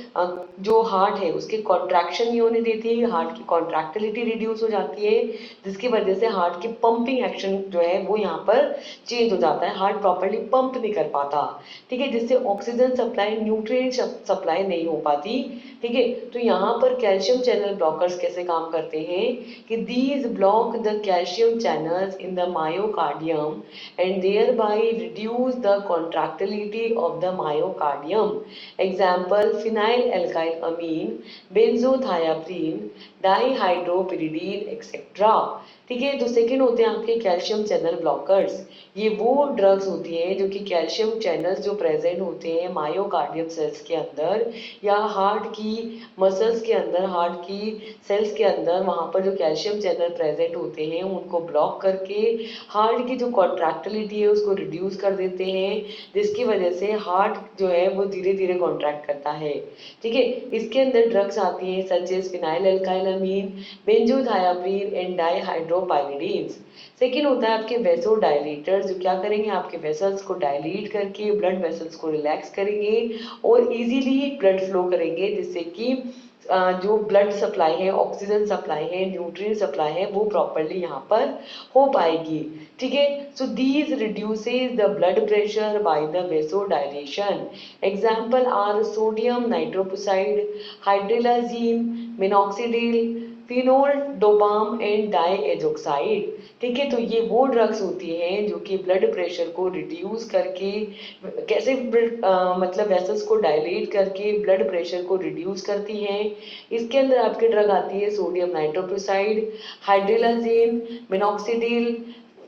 जो हार्ट है उसके कॉन्ट्रैक्शन नहीं होने देती है, हार्ट की कॉन्ट्रैक्टिलिटी रिड्यूस हो जाती है, जिसकी वजह से हार्ट की पंपिंग एक्शन जो है वो यहाँ पर चेंज हो जाता है, हार्ट प्रॉपरली पंप नहीं कर पाता, ठीक है, जिससे ऑक्सीजन सप्लाई, न्यूट्रिएंट सप्लाई नहीं हो पाती, ठीक है। तो यहाँ पर कैल्शियम चैनल ब्लॉकर्स कैसे काम करते हैं कि these block the calcium channels in the myocardium and thereby reduce the contractility of the myocardium. Example phenyl alkyl amine, benzothiazepine, dihydropyridine etcetera, ठीक है। तो सेकेंड होते हैं आपके कैल्शियम चैनल ब्लॉकर्स। ये वो ड्रग्स होती हैं जो कि कैल्शियम चैनल्स जो प्रेजेंट होते हैं मायोकार्डियम सेल्स के अंदर या हार्ट की मसल्स के अंदर, हार्ट की सेल्स के अंदर, वहाँ पर जो कैल्शियम चैनल प्रेजेंट होते हैं उनको ब्लॉक करके हार्ट की जो कॉन्ट्रैक्टिलिटी है उसको रिड्यूस कर देते हैं, जिसकी वजह से हार्ट जो है वो धीरे धीरे कॉन्ट्रैक्ट करता है, ठीक है। इसके अंदर ड्रग्स आती हैं such as phenyl alkylamine, benzothiazepine and dihydropyridines. Second होता है आपके वेसो डायलेटर्स, जो क्या करेंगे आपके वेसल्स को डायलेट करके ब्लड वेसल्स को रिलैक्स करेंगे और इजीली ब्लड फ्लो करेंगे, जिससे कि जो ब्लड सप्लाई है, ऑक्सीजन सप्लाई है, न्यूट्रिएंट सप्लाई है, वो प्रॉपरली यहाँ पर हो पाएगी, ठीक है। So these reduces the blood pressure by the vasodilation. Example are sodium nitroprusside, hydralazine, minoxidil, fenoldopam and diazoxide, ठीक है। तो ये वो ड्रग्स होती हैं जो कि ब्लड प्रेशर को रिड्यूस करके कैसे मतलब वेसल्स को डायलेट करके ब्लड प्रेशर को रिड्यूस करती हैं। इसके अंदर आपके ड्रग आती है sodium nitroprusside, hydralazine, minoxidil,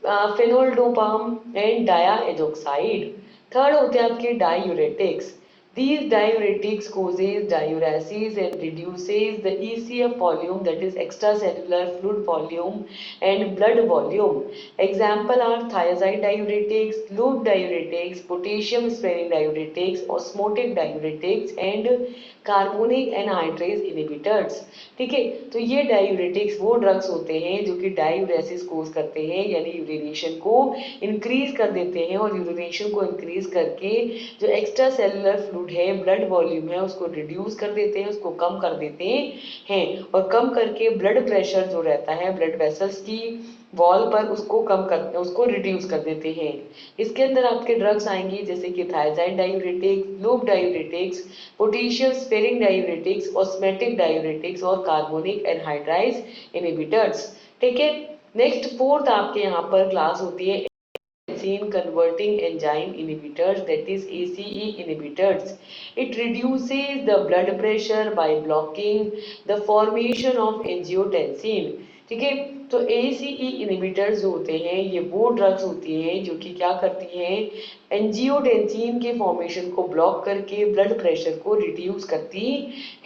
fenoldopam and diazoxide. Third होते हैं आपके diuretics. These diuretics causes diuresis and reduces the ECF volume, that is extracellular fluid volume and blood volume. Example are thiazide diuretics, loop diuretics, potassium sparing diuretics, osmotic diuretics and carbonic anhydrase inhibitors, ठीक है। तो ये diuretics वो drugs होते हैं जो कि diuresis कोज करते हैं, यानी यूरिनेशन को इंक्रीज कर देते हैं और यूरिनेशन को इंक्रीज करके जो एक्स्ट्रा सेलुलर फ्लूइड है, ब्लड वॉल्यूम है, उसको रिड्यूस कर देते हैं, उसको कम कर देते हैं और कम करके ब्लड प्रेशर जो रहता है ब्लड वेसल्स की वॉल पर उसको कम कर, उसको रिड्यूस कर देते हैं। इसके अंदर आपके ड्रग्स आएंगी जैसे कि thiazide diuretics, loop diuretics, potassium sparing diuretics, osmotic diuretics और कार्बोनिक एनहाइड्राइज इनहिबिटर्स, ठीक है। नेक्स्ट फोर्थ आपके यहाँ पर क्लास होती है converting enzyme inhibitors, that is ACE inhibitors. It reduces the blood pressure by blocking the formation of angiotensin, ठीक है। तो ACE इनहिबिटर्स जो होते हैं ये वो ड्रग्स होती हैं जो कि क्या करती हैं, एंजियोटेंसिन के फॉर्मेशन को ब्लॉक करके ब्लड प्रेशर को रिड्यूस करती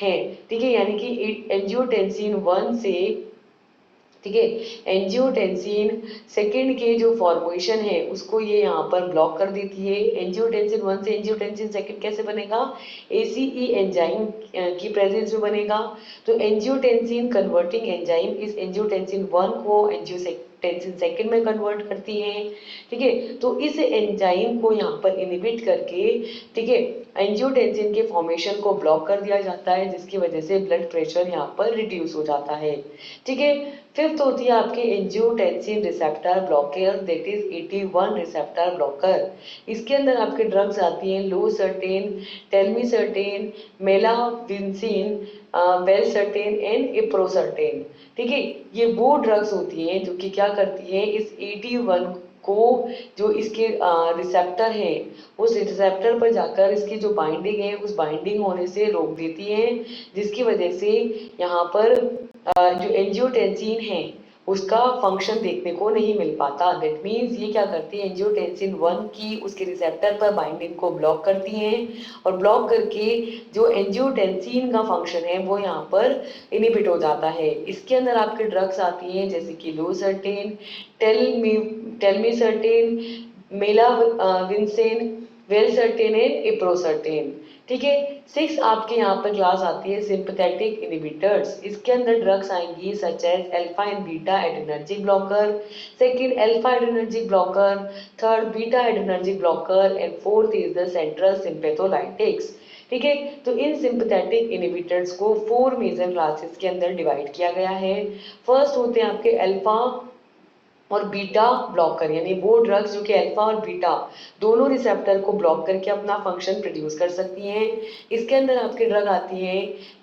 हैं, ठीक है। यानी कि एंजियोटेंसिन 1 से, ठीक है, एंजियोटेंसिन सेकेंड के जो फॉर्मेशन है उसको ये यहाँ पर ब्लॉक कर देती है। एंजियोटेंसिन 1 से एंजियोटेंसिन सेकेंड कैसे बनेगा, ACE एंजाइम की प्रेजेंस में बनेगा। तो एंजियोटेंसिन कन्वर्टिंग एंजाइम इस एंजियोटेंसिन 1 को एंजियोटेंसिन सेकेंड में कन्वर्ट करती है, ठीक है। तो इस एंजाइम को यहाँ पर इनहिबिट करके, ठीक है, एंजियोटेंसिन के फॉर्मेशन को ब्लॉक कर दिया जाता है, जिसकी वजह से ब्लड प्रेशर यहाँ पर रिड्यूस हो जाता है, ठीक है। फिफ्थ होती है आपके angiotensin receptor blocker, that is 81 receptor blocker. इसके अंदर आपके ड्रग्स आती हैं लोसर्टेन, टेलमिसर्टेन, मेलाविंसिन, वेलसर्टेन एंड इप्रोसर्टेन, ठीक है। ये वो ड्रग्स होती हैं जो कि क्या करती हैं, इस 81 को जो इसके रिसेप्टर है उस रिसेप्टर पर जाकर इसकी जो बाइंडिंग है उस बाइंडिंग होने से रोक देती है, जिसकी वजह से यहाँ पर जो एंजियोटेंसिन है उसका फंक्शन देखने को नहीं मिल पाता। दैट मीन्स ये क्या करती है, एंजियोटेंसिन 1 की उसके रिसेप्टर पर बाइंडिंग को ब्लॉक करती हैं और ब्लॉक करके जो एंजियोटेंसिन का फंक्शन है वो यहाँ पर इनहिबिट हो जाता है। इसके अंदर आपके ड्रग्स आती हैं जैसे कि लोसर्टेन, टेलमिसर्टेन, मेलाविंसेन, वेलसर्टेन एंड इप्रोसर्टेन, ठीक है। 6 आपके यहाँ पर क्लास आती है सिंपैथेटिक इनहिबिटर्स। इसके अंदर ड्रग्स आएंगी such as alpha and beta adrenergic blocker, second alpha adrenergic blocker, third beta adrenergic blocker and fourth is the central sympatholytics. ठीक है। तो इन सिंपैथेटिक इनहिबिटर्स को 4 मेजर क्लासेस के अंदर डिवाइड किया गया है। फर्स्ट होते हैं आपके अल्फा और बीटा ब्लॉकर, यानी वो ड्रग्स जो कि अल्फा और बीटा दोनों रिसेप्टर को ब्लॉक करके अपना फंक्शन प्रोड्यूस कर सकती हैं। इसके अंदर आपके ड्रग आती हैं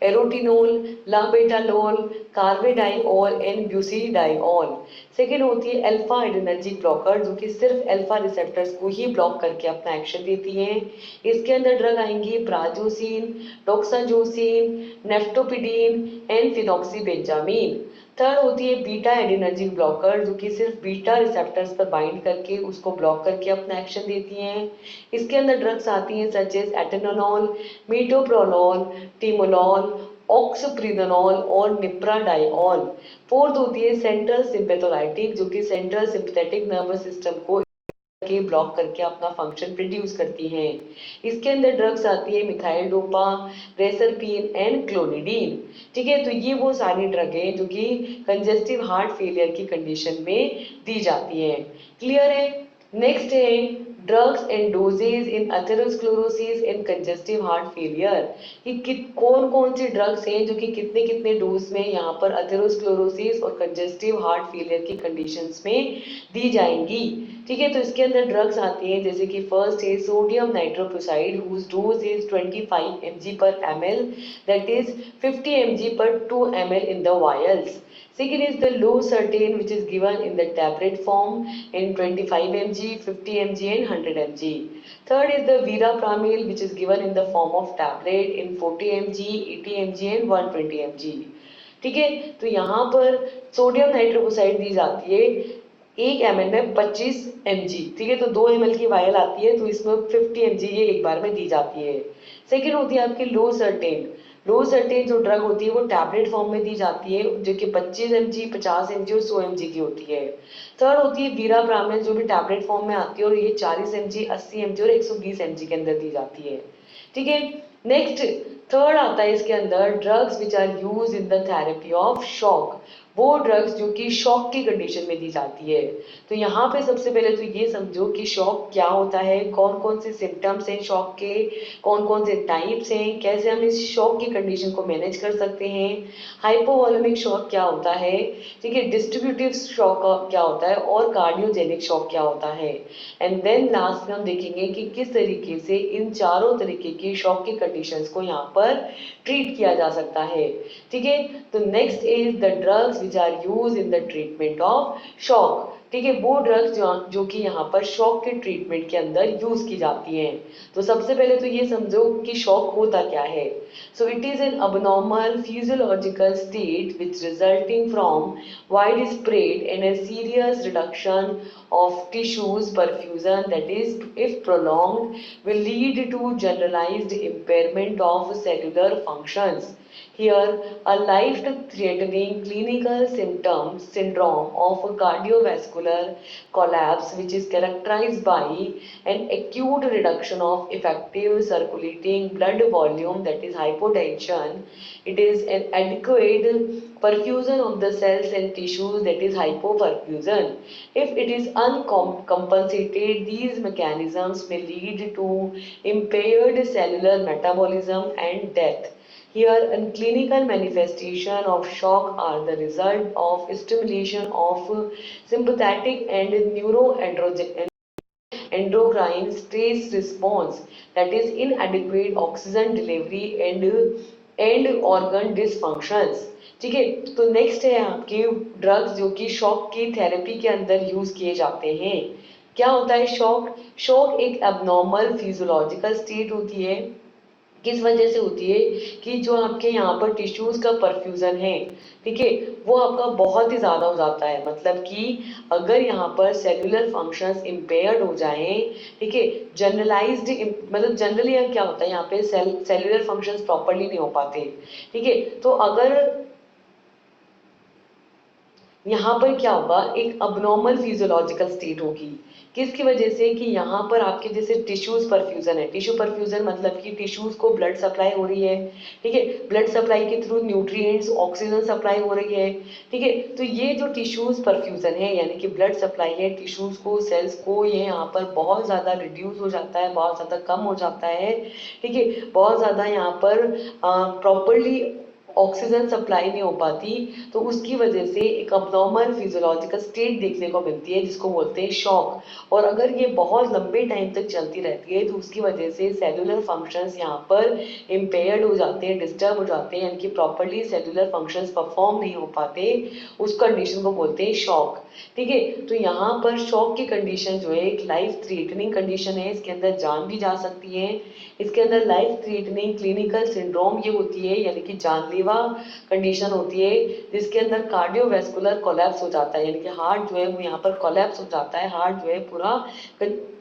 एरोटिनोल, लाबेटालोल, कार्वेडाइओल एंड ब्यूसिडाइओल। सेकेंड होती है अल्फा एड्रेनर्जिक ब्लॉकर जो कि सिर्फ अल्फा रिसेप्टर्स को ही ब्लॉक करके अपना एक्शन देती हैं। इसके अंदर ड्रग आएंगी प्राजोसिन, डोक्साजोसिन, नेफ्टोपिडीन एंड फिनॉक्सीबेंजामीन। थर्ड होती है बीटा एडिनर्जिक ब्लॉकर जो कि सिर्फ बीटा रिसेप्टर्स पर बाइंड करके उसको ब्लॉक करके अपना एक्शन देती हैं। इसके अंदर ड्रग्स आती हैं सच एज एटेनोल, मीटोप्रोलोल, टिमोलॉल, ऑक्सप्रिनोल और निप्राडाइओल। फोर्थ होती है सेंट्रल सिम्पैथोलाइटिक जो कि सेंट्रल सिंपैथेटिक नर्वस सिस्टम को के ब्लॉक करके अपना फंक्शन प्रोड्यूस करती हैं। इसके अंदर ड्रग्स आती है मिथाइल डोपा, रेसरपीन एंड क्लोनिडीन। ठीक है। तो ये वो सारी ड्रग हैं जो कि कंजेस्टिव हार्ट फेलियर की कंडीशन में दी जाती हैं। क्लियर है। नेक्स्ट है drugs and dosages in atherosclerosis and congestive heart failure. कि कौन कौन सी ड्रग्स हैं जो कि कितने कितने डोज में यहाँ पर एथेरोस्क्लेरोसिस और कंजेस्टिव हार्ट फेलियर की कंडीशंस में दी जाएंगी। ठीक है। तो इसके अंदर ड्रग्स आती हैं जैसे कि फर्स्ट है sodium nitroprusside whose dose is 25 mg per ml, that is 50 mg per 2 ml in the vials. Second is the losartan which is given in the tablet form in 25 mg, 50 mg and 100 mg. Third is the verapamil which is given in the form of tablet in 40 mg, 80 mg and 120 mg. ठीक है। तो यहाँ पर sodium नाइट्रोक्लोसाइड दी जाती है 1 ml में 25 mg। ठीक है। तो 2 ml की वायल आती है तो इसमें 50 mg ये एक बार में दी जाती है। सेकेंड होती है आपकी लो सर्टेन। लो सर्टेन जो ड्रग होती है वो टैबलेट फॉर्म में दी जाती है जो कि 25 mg, 50 mg और 100 mg की होती है। थर्ड होती है वीराप्रामिल जो भी टैबलेट फॉर्म में आती है और ये 40 mg, 80 mg और 120 mg के अंदर दी जाती है। ठीक है। नेक्स्ट थर्ड आता है इसके अंदर drugs which are use in the therapy of shock. वो ड्रग्स जो कि शॉक की कंडीशन में दी जाती है। तो यहाँ पे सबसे पहले तो ये समझो कि शॉक क्या होता है, कौन कौन से सिम्टम्स हैं शॉक के, कौन कौन से टाइप्स हैं, कैसे हम इस शॉक की कंडीशन को मैनेज कर सकते हैं, हाइपोवॉलेमिक शॉक क्या होता है, ठीक है, डिस्ट्रीब्यूटिव शॉक क्या होता है और कार्डियोजेनिक शॉक क्या होता है। एंड देन लास्ट में हम देखेंगे कि किस तरीके से इन चारों तरीके की शॉक की कंडीशंस को यहाँ पर ट्रीट किया जा सकता है। ठीक है। तो next is the drugs which are use in the treatment of shock. ठीक है। वो ड्रग्स जो कि यहाँ पर शॉक के ट्रीटमेंट के अंदर यूज की जाती हैं। तो सबसे पहले तो ये समझो कि शॉक होता क्या है। सो it is N abnormal physiological state which resulting from widespread and a serious reduction of tissues perfusion, that is if prolonged will lead to generalized impairment of cellular functions. Here, a life-threatening clinical syndrome of cardiovascular collapse, which is characterized by an acute reduction of effective circulating blood volume, that is hypotension. It is an adequate perfusion of the cells and tissues, that is hypoperfusion. If it is uncompensated, these mechanisms may lead to impaired cellular metabolism and death. Here, a clinical manifestation of shock are the result of stimulation of sympathetic and endocrine stress response, that is inadequate oxygen delivery and organ dysfunctions. ठीक है। तो next है आपके drugs जो कि shock की therapy के अंदर यूज किए जाते हैं। क्या होता है शॉक? शॉक एक एबनॉर्मल फिजियोलॉजिकल स्टेट होती है। किस वजह से होती है कि जो आपके यहाँ पर टिश्यूज का परफ्यूजन है, ठीक है, वो आपका बहुत ही ज्यादा हो जाता है। मतलब कि अगर यहाँ पर सेलुलर फंक्शंस इम्पेयर्ड हो जाएं, ठीक है, जनरलाइज्ड, मतलब जनरली क्या होता है यहाँ पे सेलुलर फंक्शंस प्रॉपरली नहीं हो पाते। ठीक है। तो अगर यहाँ पर क्या होगा, एक अबनॉर्मल फिजियोलॉजिकल स्टेट होगी। किसकी वजह से, कि यहाँ पर आपके जैसे टिश्यूज परफ्यूजन है, टिश्यू परफ्यूजन मतलब कि टिश्यूज को ब्लड सप्लाई हो रही है, ठीक है, ब्लड सप्लाई के थ्रू न्यूट्रिएंट्स ऑक्सीजन सप्लाई हो रही है, ठीक है। तो ये जो टिश्यूज परफ्यूजन है यानी कि ब्लड सप्लाई है टिश्यूज को, सेल्स को, ये यहाँ पर बहुत ज़्यादा रिड्यूस हो जाता है, बहुत ज़्यादा कम हो जाता है, ठीक है। बहुत ज़्यादा यहाँ पर प्रॉपरली ऑक्सीजन सप्लाई नहीं हो पाती, तो उसकी वजह से एक अबनॉर्मल फिजियोलॉजिकल स्टेट देखने को मिलती है जिसको बोलते हैं शॉक। और अगर ये बहुत लंबे टाइम तक चलती रहती है तो उसकी वजह से सेलुलर फंक्शंस यहाँ पर इम्पेयर्ड हो जाते हैं, डिस्टर्ब हो जाते हैं, यानी कि प्रॉपरली सेलुलर फंक्शंस परफॉर्म नहीं हो पाते, उस कंडीशन को बोलते हैं शॉक, ठीक है। तो यहाँ पर शॉक की कंडीशन जो है एक लाइफ थ्रेटनिंग कंडीशन है, इसके अंदर जान भी जा सकती है, इसके अंदर लाइफ थ्रेटनिंग क्लिनिकल सिंड्रोम ये होती है, यानी कि जानलेवा कंडीशन होती है, जिसके अंदर कार्डियोवैस्कुलर कोलैप्स हो जाता है, यानी कि हार्ट जो है वो यहाँ पर कोलैप्स हो जाता है, हार्ट जो है पूरा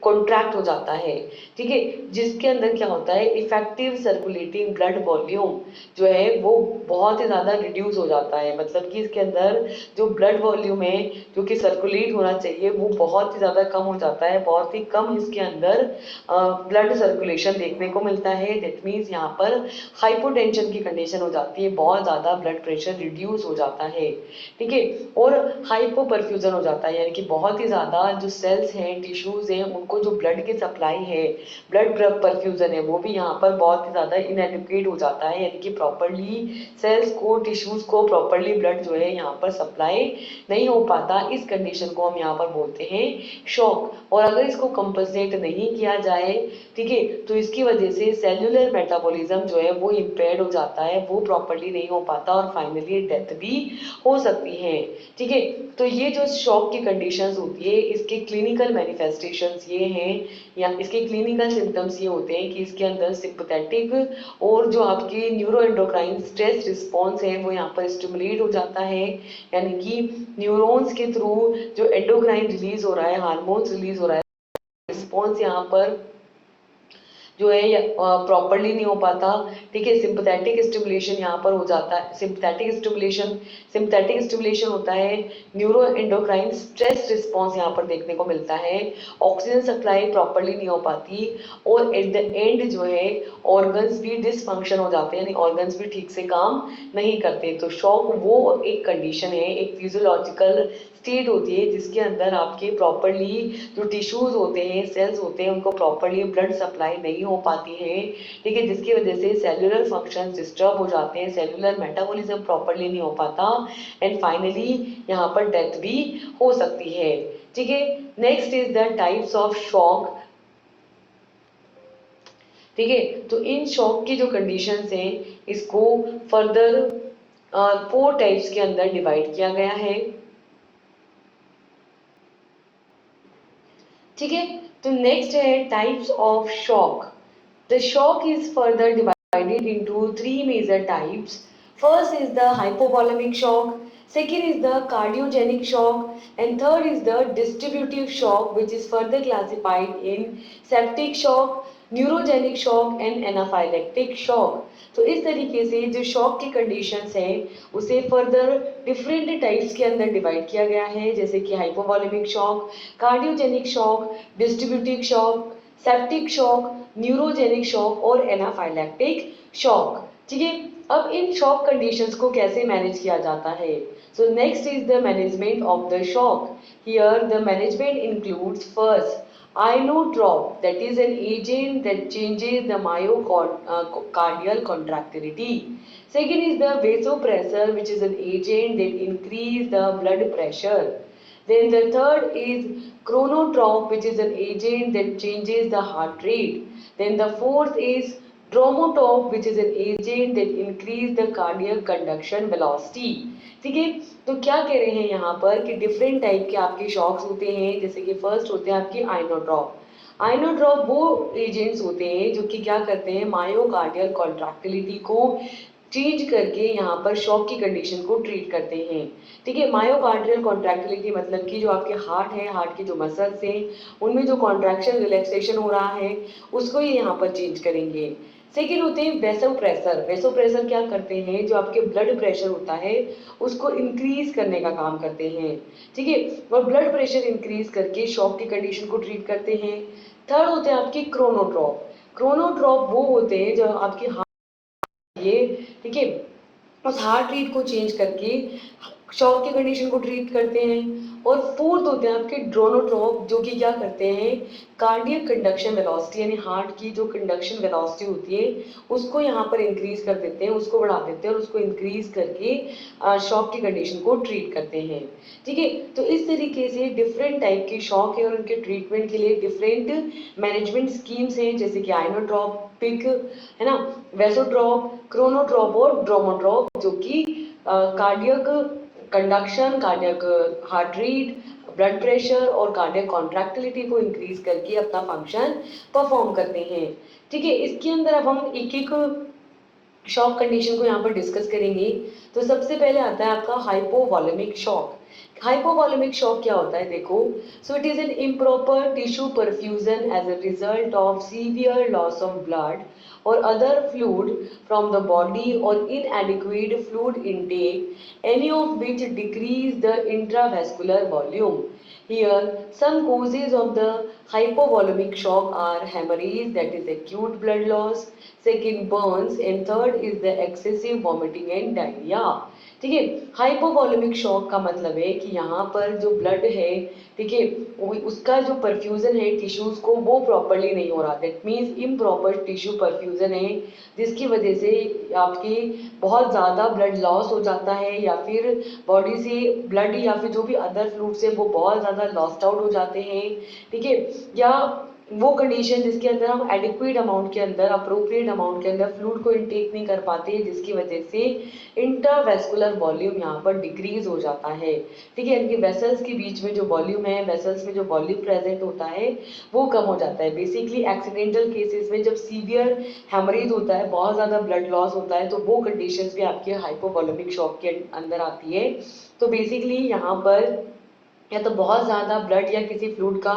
कॉन्ट्रैक्ट हो जाता है, ठीक है। जिसके अंदर क्या होता है, इफेक्टिव सर्कुलेटिंग ब्लड वॉल्यूम जो है वो बहुत ही ज़्यादा रिड्यूस हो जाता है, मतलब कि इसके अंदर जो ब्लड वॉल्यूम है जो कि सर्कुलेट होना चाहिए वो बहुत ही ज़्यादा कम हो जाता है, बहुत ही कम इसके अंदर ब्लड सर्कुलेशन देखने को मिलता है। दैट मीन्स यहाँ पर हाइपोटेंशन की कंडीशन हो जाती है, बहुत ज़्यादा ब्लड प्रेशर रिड्यूस हो जाता है, ठीक है। और हाइपो परफ्यूजन हो जाता है, यानी कि बहुत ही ज़्यादा जो सेल्स हैं, टिश्यूज हैं, उनको जो ब्लड की सप्लाई है, ब्लड परफ्यूजन है, वो भी यहाँ पर बहुत ही ज़्यादा इनएडिक्वेट हो जाता है, यानी कि प्रॉपरली सेल्स को, टिश्यूज को प्रॉपरली ब्लड जो है यहाँ पर सप्लाई नहीं हो पाता। इस कंडीशन को हम यहाँ पर बोलते हैं शॉक। और अगर इसको कंपनसेट नहीं किया जाए, ठीक है, तो इसकी वजह से सेल्यूलर मेटाबॉलिज्म जो है वो इम्पेयर्ड हो जाता है, वो प्रॉपरली नहीं हो पाता और फाइनली डेथ भी हो सकती है, ठीक है। तो ये जो शॉक की कंडीशंस होती है इसके क्लिनिकल मैनिफेस्टेशंस ये हैं, या इसके क्लिनिकल सिम्टम्स ये होते हैं कि इसके अंदर सिंपैथेटिक और जो आपकी न्यूरो एंडोक्राइन स्ट्रेस रिस्पॉन्स है वो यहाँ पर स्टिमुलेट हो जाता है, यानी कि न्यूरॉन्स के थ्रू जो एंडोक्राइन रिलीज हो रहा है, हार्मोन्स रिलीज हो रहा है, रिस्पॉन्स यहाँ पर जो है प्रॉपरली नहीं हो पाता, ठीक है। सिंपैथेटिक स्टिमुलेशन यहाँ पर हो जाता है, सिंपैथेटिक स्टिमुलेशन होता है, न्यूरो एंडोक्राइन स्ट्रेस रिस्पॉन्स यहाँ पर देखने को मिलता है, ऑक्सीजन सप्लाई प्रॉपरली नहीं हो पाती, और एट द एंड जो है ऑर्गन्स भी डिसफंक्शन हो जाते हैं, यानी ऑर्गन्स भी ठीक से काम नहीं करते। तो शॉक वो एक कंडीशन है, एक फिजियोलॉजिकल स्टेट होती है जिसके अंदर आपके प्रॉपरली जो टिश्यूज होते हैं, सेल्स होते हैं, उनको प्रॉपरली ब्लड सप्लाई नहीं हो पाती है, ठीक है, जिसकी वजह से सेल्युलर फंक्शंस डिस्टर्ब हो जाते हैं, सेल्युलर मेटाबॉलिज्म प्रॉपरली नहीं हो पाता, एंड फाइनली यहाँ पर डेथ भी हो सकती है, ठीक है। Next is the types of shock, ठीक है। तो इन शॉक की जो कंडीशंस हैं इसको फर्दर 4 टाइप्स के अंदर डिवाइड किया गया है, ठीक है। तो नेक्स्ट है types of shock. The shock is further divided into 3 major types. First is the hypovolemic shock, second is the cardiogenic shock, and third is the distributive shock, which is further classified in septic shock, neurogenic shock and anaphylactic shock. तो इस तरीके से जो shock की conditions हैं उसे further different types के अंदर डिवाइड किया गया है, जैसे कि hypovolemic shock, cardiogenic shock, distributive shock, septic shock, neurogenic shock और एनाफाइलेक्टिक शॉक, ठीक है। अब इन शॉक कंडीशंस को कैसे मैनेज किया जाता है? So next is the management of the shock. Here the management includes first inotrope, that is an agent that changes the myocardial contractility. Second is the vasopressor, which is an agent that increases the blood pressure. Then the third is chronotrope, which is an agent that changes the heart rate. Then the fourth is dromotrope, which is an agent that increases the cardiac conduction velocity. ठीक है। तो क्या कह रहे हैं यहाँ पर कि डिफरेंट टाइप के आपके शॉक्स होते हैं, जैसे कि फर्स्ट होते हैं आपके आइनोट्रॉप। आइनोट्रॉप वो एजेंट्स होते हैं जो कि क्या करते हैं, मायोकार्डियल कॉन्ट्रैक्टिलिटी को चेंज करके यहाँ पर शॉक की कंडीशन को ट्रीट करते हैं, ठीक है। मायोकार्डियल कॉन्ट्रैक्टिलिटी मतलब कि जो आपके हार्ट है, हार्ट की जो मसल्स हैं उनमें जो कॉन्ट्रैक्शन रिलैक्सेशन हो रहा है उसको ये यहाँ पर चेंज करेंगे। सेकेंड होते हैं वेसोप्रेसर। वेसोप्रेसर क्या करते हैं, जो आपके ब्लड प्रेशर होता है उसको इंक्रीज करने का काम करते हैं, ठीक है, और ब्लड प्रेशर इंक्रीज करके शॉक की कंडीशन को ट्रीट करते हैं। थर्ड होते हैं आपके क्रोनोट्रॉप। क्रोनोट्रॉप वो होते हैं जो आपके हार्ट ये, ठीक है, उस हार्ट रेट को चेंज करके शॉक की कंडीशन को ट्रीट करते हैं। और फोर्थ होते हैं आपके ड्रोनोट्रॉप, जो कि क्या करते हैं, कार्डियक कंडक्शन वेलोसिटी यानी हार्ट की जो कंडक्शन वेलोसिटी होती है उसको यहाँ पर इंक्रीज कर देते हैं, उसको बढ़ा देते हैं और उसको इंक्रीज करके शॉक की कंडीशन को ट्रीट करते हैं, ठीक है। तो इस तरीके से डिफरेंट टाइप के शॉक है और उनके ट्रीटमेंट के लिए डिफरेंट मैनेजमेंट स्कीम्स हैं, जैसे कि आइनोट्रॉपिक है ना, वेसोट्रॉप, क्रोनोट्रॉप और ड्रोमोट्रॉप, जो कि cardiac conduction, cardiac heart rate, blood pressure और कार्डियक कॉन्ट्रैक्टिलिटी को इंक्रीज करके अपना फंक्शन परफॉर्म करते हैं, ठीक है। इसके अंदर अब हम एक एक शॉक कंडीशन को यहाँ पर डिस्कस करेंगे। तो सबसे पहले आता है आपका हाइपोवॉलेमिक शॉक। हाइपोवॉलेमिक शॉक क्या होता है, देखो, so it is an improper tissue perfusion as a result of severe loss of blood or other fluid from the body or inadequate fluid intake, any of which decrease the intravascular volume. Here, some causes of the hypovolemic shock are hemorrhage, that is acute blood loss, second burns, and third is the excessive vomiting and diarrhea. ठीक है, hypovolemic shock का मतलब है कि यहाँ पर जो blood है, ठीक है, उसका जो परफ्यूजन है टिश्यूज को वो प्रॉपरली नहीं हो रहा, that means improper tissue perfusion है, जिसकी वजह से आपके बहुत ज़्यादा ब्लड लॉस हो जाता है, या फिर बॉडी से ब्लड या फिर जो भी अदर फ्लूइड्स है वो बहुत ज़्यादा लॉस्ट आउट हो जाते हैं, ठीक है, या वो कंडीशन जिसके अंदर हम एडिक्वेट अमाउंट के अंदर, अप्रोप्रिएट अमाउंट के अंदर फ्लूइड को इनटेक नहीं कर पाते, जिसकी वजह से इंट्रावेस्कुलर वॉल्यूम यहाँ पर डिक्रीज हो जाता है, ठीक है, यानी कि वेसल्स के बीच में जो वॉल्यूम है, वेसल्स में जो वॉल्यूम प्रेजेंट होता है वो कम हो जाता है। बेसिकली एक्सीडेंटल केसेस में जब सीवियर हेमरेज होता है, बहुत ज़्यादा ब्लड लॉस होता है, तो वो कंडीशंस भी आपके हाइपोवॉलेमिक शॉक के अंदर आती है। तो बेसिकली यहाँ पर या तो बहुत ज़्यादा ब्लड या किसी फ्लूइड का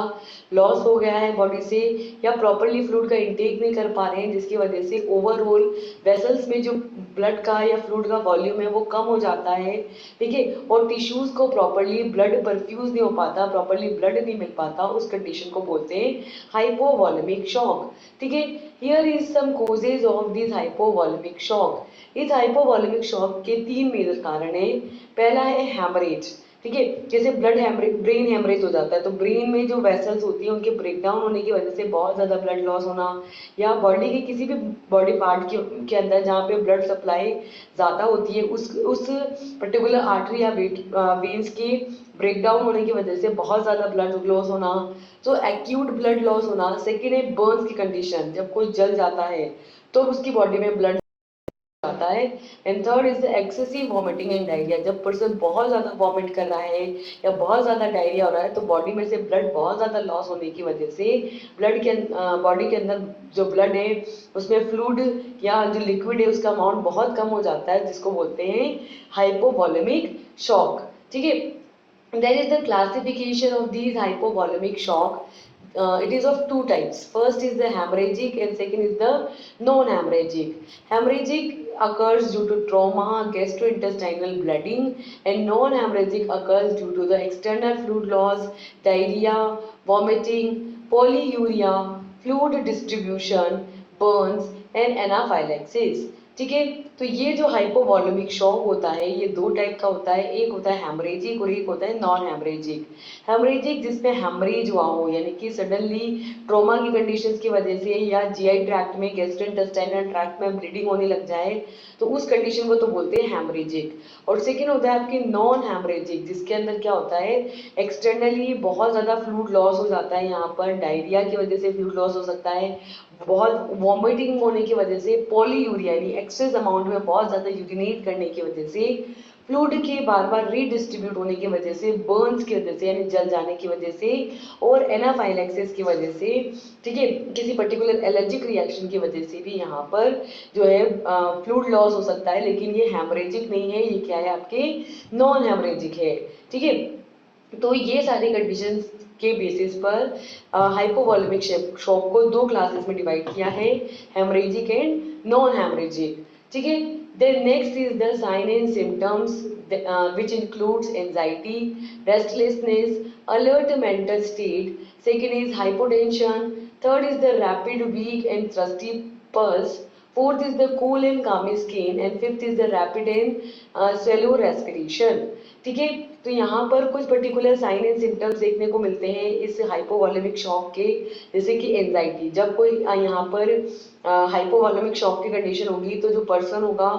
लॉस हो गया है बॉडी से, या प्रॉपरली फ्लूइड का इंटेक नहीं कर पा रहे हैं, जिसकी वजह से ओवरऑल वेसल्स में जो ब्लड का या फ्लूइड का वॉल्यूम है वो कम हो जाता है, ठीक है, और टिश्यूज को प्रॉपरली ब्लड परफ्यूज नहीं हो पाता, प्रॉपरली ब्लड नहीं मिल पाता, उस कंडीशन को बोलते हैं हाइपोवॉलेमिक शॉक, ठीक है। Here is some causes of this hypovolemic shock. इस हाइपोवॉलेमिक शॉक के तीन मेजर कारण हैं। पहला है हैमरेज, ठीक है, जैसे ब्लड हेमरेज, ब्रेन हेमरेज हो जाता है, तो ब्रेन में जो वेसल्स होती है उनके ब्रेकडाउन होने की वजह से बहुत ज़्यादा ब्लड लॉस होना, या बॉडी के किसी भी बॉडी पार्ट के अंदर जहाँ पे ब्लड सप्लाई ज़्यादा होती है उस पर्टिकुलर आर्टरी या वेन्स के ब्रेकडाउन होने की वजह से बहुत ज़्यादा ब्लड लॉस होना, तो एक्यूट ब्लड लॉस होना। सेकेंड है बर्न्स की कंडीशन, जब कोई जल जाता है तो उसकी बॉडी में ब्लड आता है। And third is the excessive vomiting and diarrhoea, जब पर्सन बहुत ज़्यादा वॉमिट कर रहा है या बहुत ज़्यादा डायरिया हो रहा है, तो बॉडी में से ब्लड बहुत ज़्यादा लॉस होने की वजह से ब्लड के बॉडी के अंदर जो ब्लड है उसमें फ्लूइड या जो लिक्विड है उसका अमाउंट बहुत कम हो जाता है, जिसको बोलते हैं हाइपोवॉलेमिक शॉक, ठीक है। There is the classification of these hypovolemic shock. It is of two types. First is the hemorrhagic and second is the non-hemorrhagic. Hemorrhagic occurs due to trauma, gastrointestinal bleeding, and non-hemorrhagic occurs due to the external fluid loss, diarrhea, vomiting, polyuria, fluid distribution, burns, and anaphylaxis. ठीक है, तो ये जो hypovolaemic shock होता है ये दो type का होता है, एक होता है हेमरेजिक और एक होता है नॉन हेमरेजिक। हेमरेजिक जिसमें हेमरेज हुआ हो, यानी कि सडनली ट्रॉमा की कंडीशंस की वजह से या जीआई ट्रैक्ट में, गैस्ट्रोइंटेस्टाइनल ट्रैक्ट में ब्लीडिंग होने लग जाए, तो उस कंडीशन को तो बोलते हैं हेमरेजिक। और सेकेंड होता है आपकी नॉन हेमरेजिक, जिसके अंदर क्या होता है, एक्सटर्नली बहुत ज़्यादा फ्लूइड लॉस हो जाता है, यहाँ पर डायरिया की वजह से फ्लूइड लॉस हो सकता है, बहुत वॉमिटिंग होने की वजह से, पॉलीयूरिया यानी एक्सेस अमाउंट में बहुत ज़्यादा यूरिनेट करने की वजह से, फ्लूइड के बार बार रीडिस्ट्रीब्यूट होने की वजह से, बर्न्स की वजह से यानी जल जाने की वजह से, और एनाफाइलैक्सिस की वजह से, ठीक है, किसी पर्टिकुलर एलर्जिक रिएक्शन की वजह से भी यहाँ पर जो है फ्लूइड लॉस हो सकता है, लेकिन ये हेमरेजिक नहीं है, ये क्या है आपके नॉन हेमरेजिक है, ठीक है। तो ये सारी कंडीशंस के बेसिस पर हाइपोवॉलेमिक शॉक को दो क्लासेस में डिवाइड किया है, हेमरेजिक एंड नॉन हेमरेजिक। ठीक है, then next is the sign and symptoms which includes anxiety, restlessness, alert mental state. Second is hypotension. Third is the rapid, weak and thirsty pulse. Fourth is the cool and calm skin, and fifth is the rapid and shallow respiration. ठीक है, तो यहाँ पर कुछ particular sign and symptoms देखने को मिलते हैं इस हाइपोवॉलेमिक शॉक के, जैसे कि एंजाइटी। जब कोई यहाँ पर हाइपोवॉलेमिक शॉक की कंडीशन होगी तो जो पर्सन होगा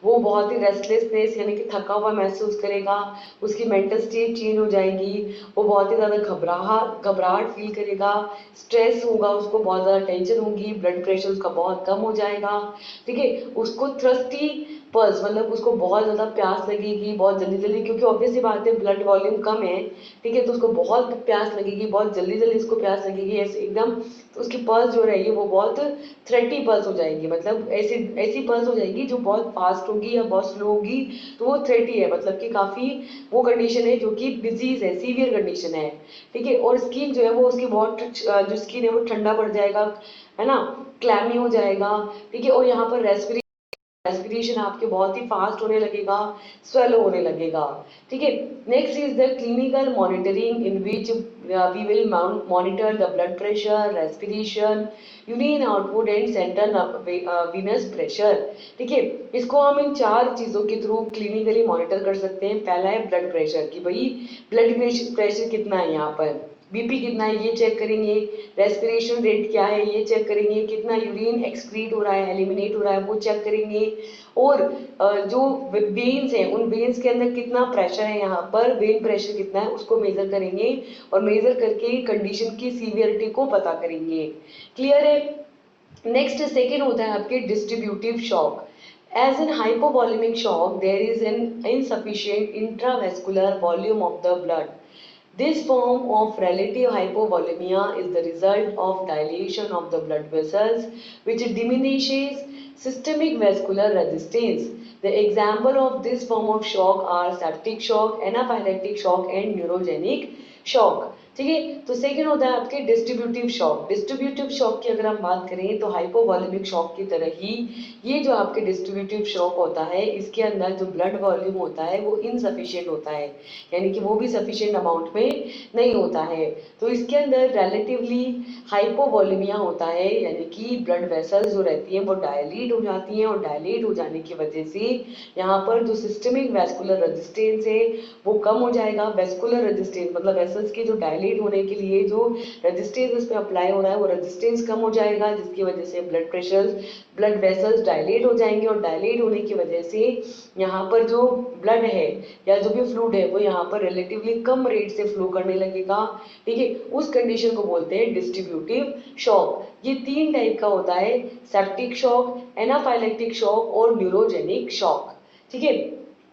वो बहुत ही रेस्टलेसनेस यानी कि थका हुआ महसूस करेगा, उसकी मेंटल स्टेट चेंज हो जाएगी, वो बहुत ही ज़्यादा घबराहट फील करेगा, स्ट्रेस होगा, उसको बहुत ज़्यादा टेंशन होगी, ब्लड प्रेशर उसका बहुत कम हो जाएगा। ठीक है, उसको थ्रस्टी पल्स मतलब उसको बहुत ज़्यादा प्यास लगेगी बहुत जल्दी जल्दी, क्योंकि ऑब्वियस सी बात है ब्लड वॉल्यूम कम है। ठीक है, तो उसको बहुत प्यास लगेगी, बहुत जल्दी जल्दी उसको प्यास लगेगी ऐसे एकदम, तो उसकी पल्स जो रहेगी वो बहुत थ्रेटी पल्स हो जाएगी, मतलब ऐसी ऐसी पल्स हो जाएगी जो बहुत फास्ट होगी या बहुत स्लो होगी, तो वो थ्रेटी है, मतलब कि काफ़ी वो कंडीशन है जो कि डिजीज है, सीवियर कंडीशन है। ठीक है, और स्किन जो है वो उसकी बहुत जो स्किन है वो ठंडा पड़ जाएगा, है ना, क्लैमी हो जाएगा। ठीक है, और यहाँ पर रेस्पिरेशन आपके बहुत ही फास्ट होने लगेगा, स्वेलो होने लगेगा। ठीक है, next is the clinical monitoring in which we will monitor the blood pressure, respiration, urine output and central venous pressure. ठीक है, इसको हम इन चार चीज़ों के थ्रू क्लिनिकली मॉनिटर कर सकते हैं। पहला है ब्लड प्रेशर, कि भाई ब्लड प्रेशर कितना है, यहाँ पर बीपी कितना है ये चेक करेंगे, रेस्पिरेशन रेट क्या है ये चेक करेंगे, कितना यूरिन एक्सक्रीट हो रहा है, एलिमिनेट हो रहा है वो चेक करेंगे, और जो वेन्स हैं उन वेन्स के अंदर कितना प्रेशर है, यहाँ पर वेन प्रेशर कितना है उसको मेजर करेंगे, और मेजर करके कंडीशन की सीवियरिटी को पता करेंगे। क्लियर है? नेक्स्ट सेकेंड होता है आपके distributive shock. As in hypovolemic shock, there is an insufficient intravascular volume of the blood. This form of relative hypovolemia is the result of dilation of the blood vessels, which diminishes systemic vascular resistance. The example of this form of shock are septic shock, anaphylactic shock, and neurogenic shock. ठीक है, तो second होता है आपके distributive shock. Distributive shock की अगर हम बात करें तो हाइपोवॉलेमिक शॉक की तरह ही ये जो आपके डिस्ट्रीब्यूटिव शॉक होता है इसके अंदर जो ब्लड वॉल्यूम होता है वो इनसफिशिएंट होता है, यानी कि वो भी सफिशिएंट अमाउंट में नहीं होता है। तो इसके अंदर रिलेटिवली हाइपोवॉलेमिया होता है, यानी कि ब्लड वेसल्स जो रहती हैं वो डायलीट हो जाती हैं, और डायलीट हो जाने की वजह से यहाँ पर जो सिस्टमिक वैस्कुलर रेजिस्टेंस है वो कम हो जाएगा। वैस्कुलर रेजिस्टेंस मतलब वेसल्स के जो डायलीट होने के लिए जो रेजिस्टेंस उस पर अप्लाई हो रहा है वो रेजिस्टेंस कम हो जाएगा, जिसकी वजह से ब्लड वेसल्स डायलेट हो जाएंगे, और डायलेट होने की वजह से यहाँ पर जो ब्लड है या जो भी फ्लूइड है वो यहाँ पर रिलेटिवली कम रेट से फ्लो करने लगेगा। ठीक है, उस कंडीशन को बोलते हैं डिस्ट्रीब्यूटिव शॉक। ये तीन टाइप का होता है, सेप्टिक शॉक, एनाफाइलेक्टिक शॉक और न्यूरोजेनिक शॉक। ठीक है,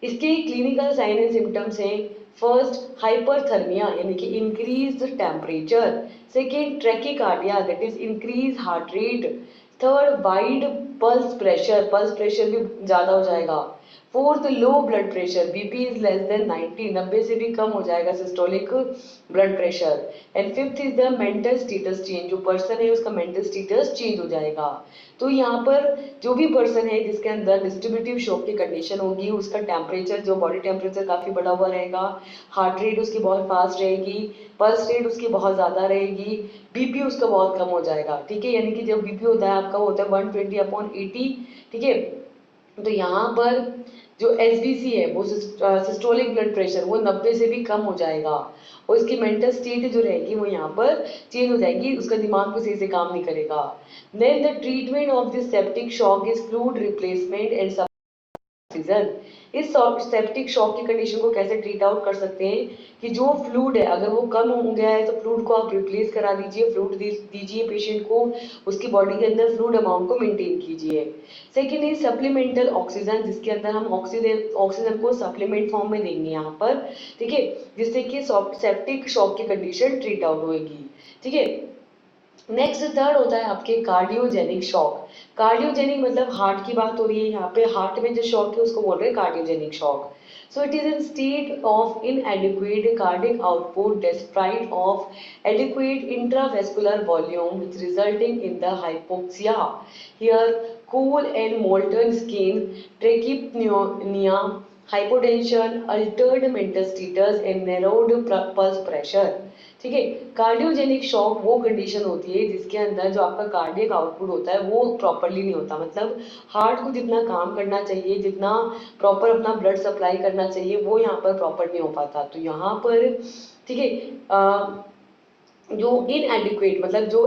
इसके क्लिनिकल साइन एंड सिम्टम्स हैं, फर्स्ट हाइपरथर्मिया यानी कि increase temperature, second ट्रैकिकार्डिया that is increase heart rate, third wide pulse pressure भी ज्यादा हो जाएगा, fourth low blood pressure, BP is less than 90, 90 से भी कम हो जाएगा systolic blood pressure, and fifth is the mental status change, जो पर्सन है उसका मेंटल स्टेटस चेंज हो जाएगा। तो यहाँ पर जो भी पर्सन है जिसके अंदर डिस्ट्रीब्यूटिव शॉक की कंडीशन होगी उसका टेम्परेचर जो बॉडी टेम्परेचर काफी बढ़ा हुआ रहेगा, हार्ट रेट उसकी बहुत फास्ट रहेगी, पल्स रेट उसकी बहुत ज्यादा रहेगी, बीपी उसका बहुत कम हो जाएगा। ठीक है, यानी कि जब बीपी होता है आपका होता है 120/80। ठीक है, तो यहाँ पर जो एसबीसी है वो सिस्टोलिक ब्लड प्रेशर वो 90 से भी कम हो जाएगा, और इसकी मेंटल स्टेट जो रहेगी वो यहाँ पर चेंज हो जाएगी, उसका दिमाग भी सही से काम नहीं करेगा। Then the treatment of this septic shock is fluid replacement and oxygen. इस सेप्टिक शॉक की कंडीशन को कैसे ट्रीट आउट कर सकते हैं कि जो फ्लूइड है अगर वो कम हो गया है तो फ्लूइड को आप रिप्लेस करा दीजिए, फ्लूइड दीजिए पेशेंट को, उसकी बॉडी के अंदर फ्लूइड अमाउंट को मेंटेन कीजिए। सेकेंड इज सप्लीमेंटल ऑक्सीजन, जिसके अंदर हम ऑक्सीजन को सप्लीमेंट फॉर्म में देंगे यहाँ पर। ठीक है, जिससे कि सेप्टिक शॉक की कंडीशन ट्रीट आउट होगी। ठीक है, नेक्स्ट थर्ड होता है आपके कार्डियोजेनिक शॉक। कार्डियोजेनिक मतलब हार्ट की बात हो रही है यहाँ पे, हार्ट में जो शॉक है उसको बोल रहे हैं cardiogenic shock. So it is in state of inadequate cardiac output despite of adequate intravascular volume which resulting in the hypoxia. Here cool and molten skin, tachypnea, hypotension, altered mental status and narrowed pulse pressure। ठीक है, cardiogenic shock वो condition होती है जिसके अंदर जो आपका cardiac output होता है वो प्रॉपरली नहीं होता, मतलब हार्ट को जितना काम करना चाहिए, जितना प्रॉपर अपना ब्लड सप्लाई करना चाहिए, वो यहाँ पर प्रॉपर नहीं हो पाता। तो यहाँ पर ठीक है, जो इनएडिक्वेट मतलब जो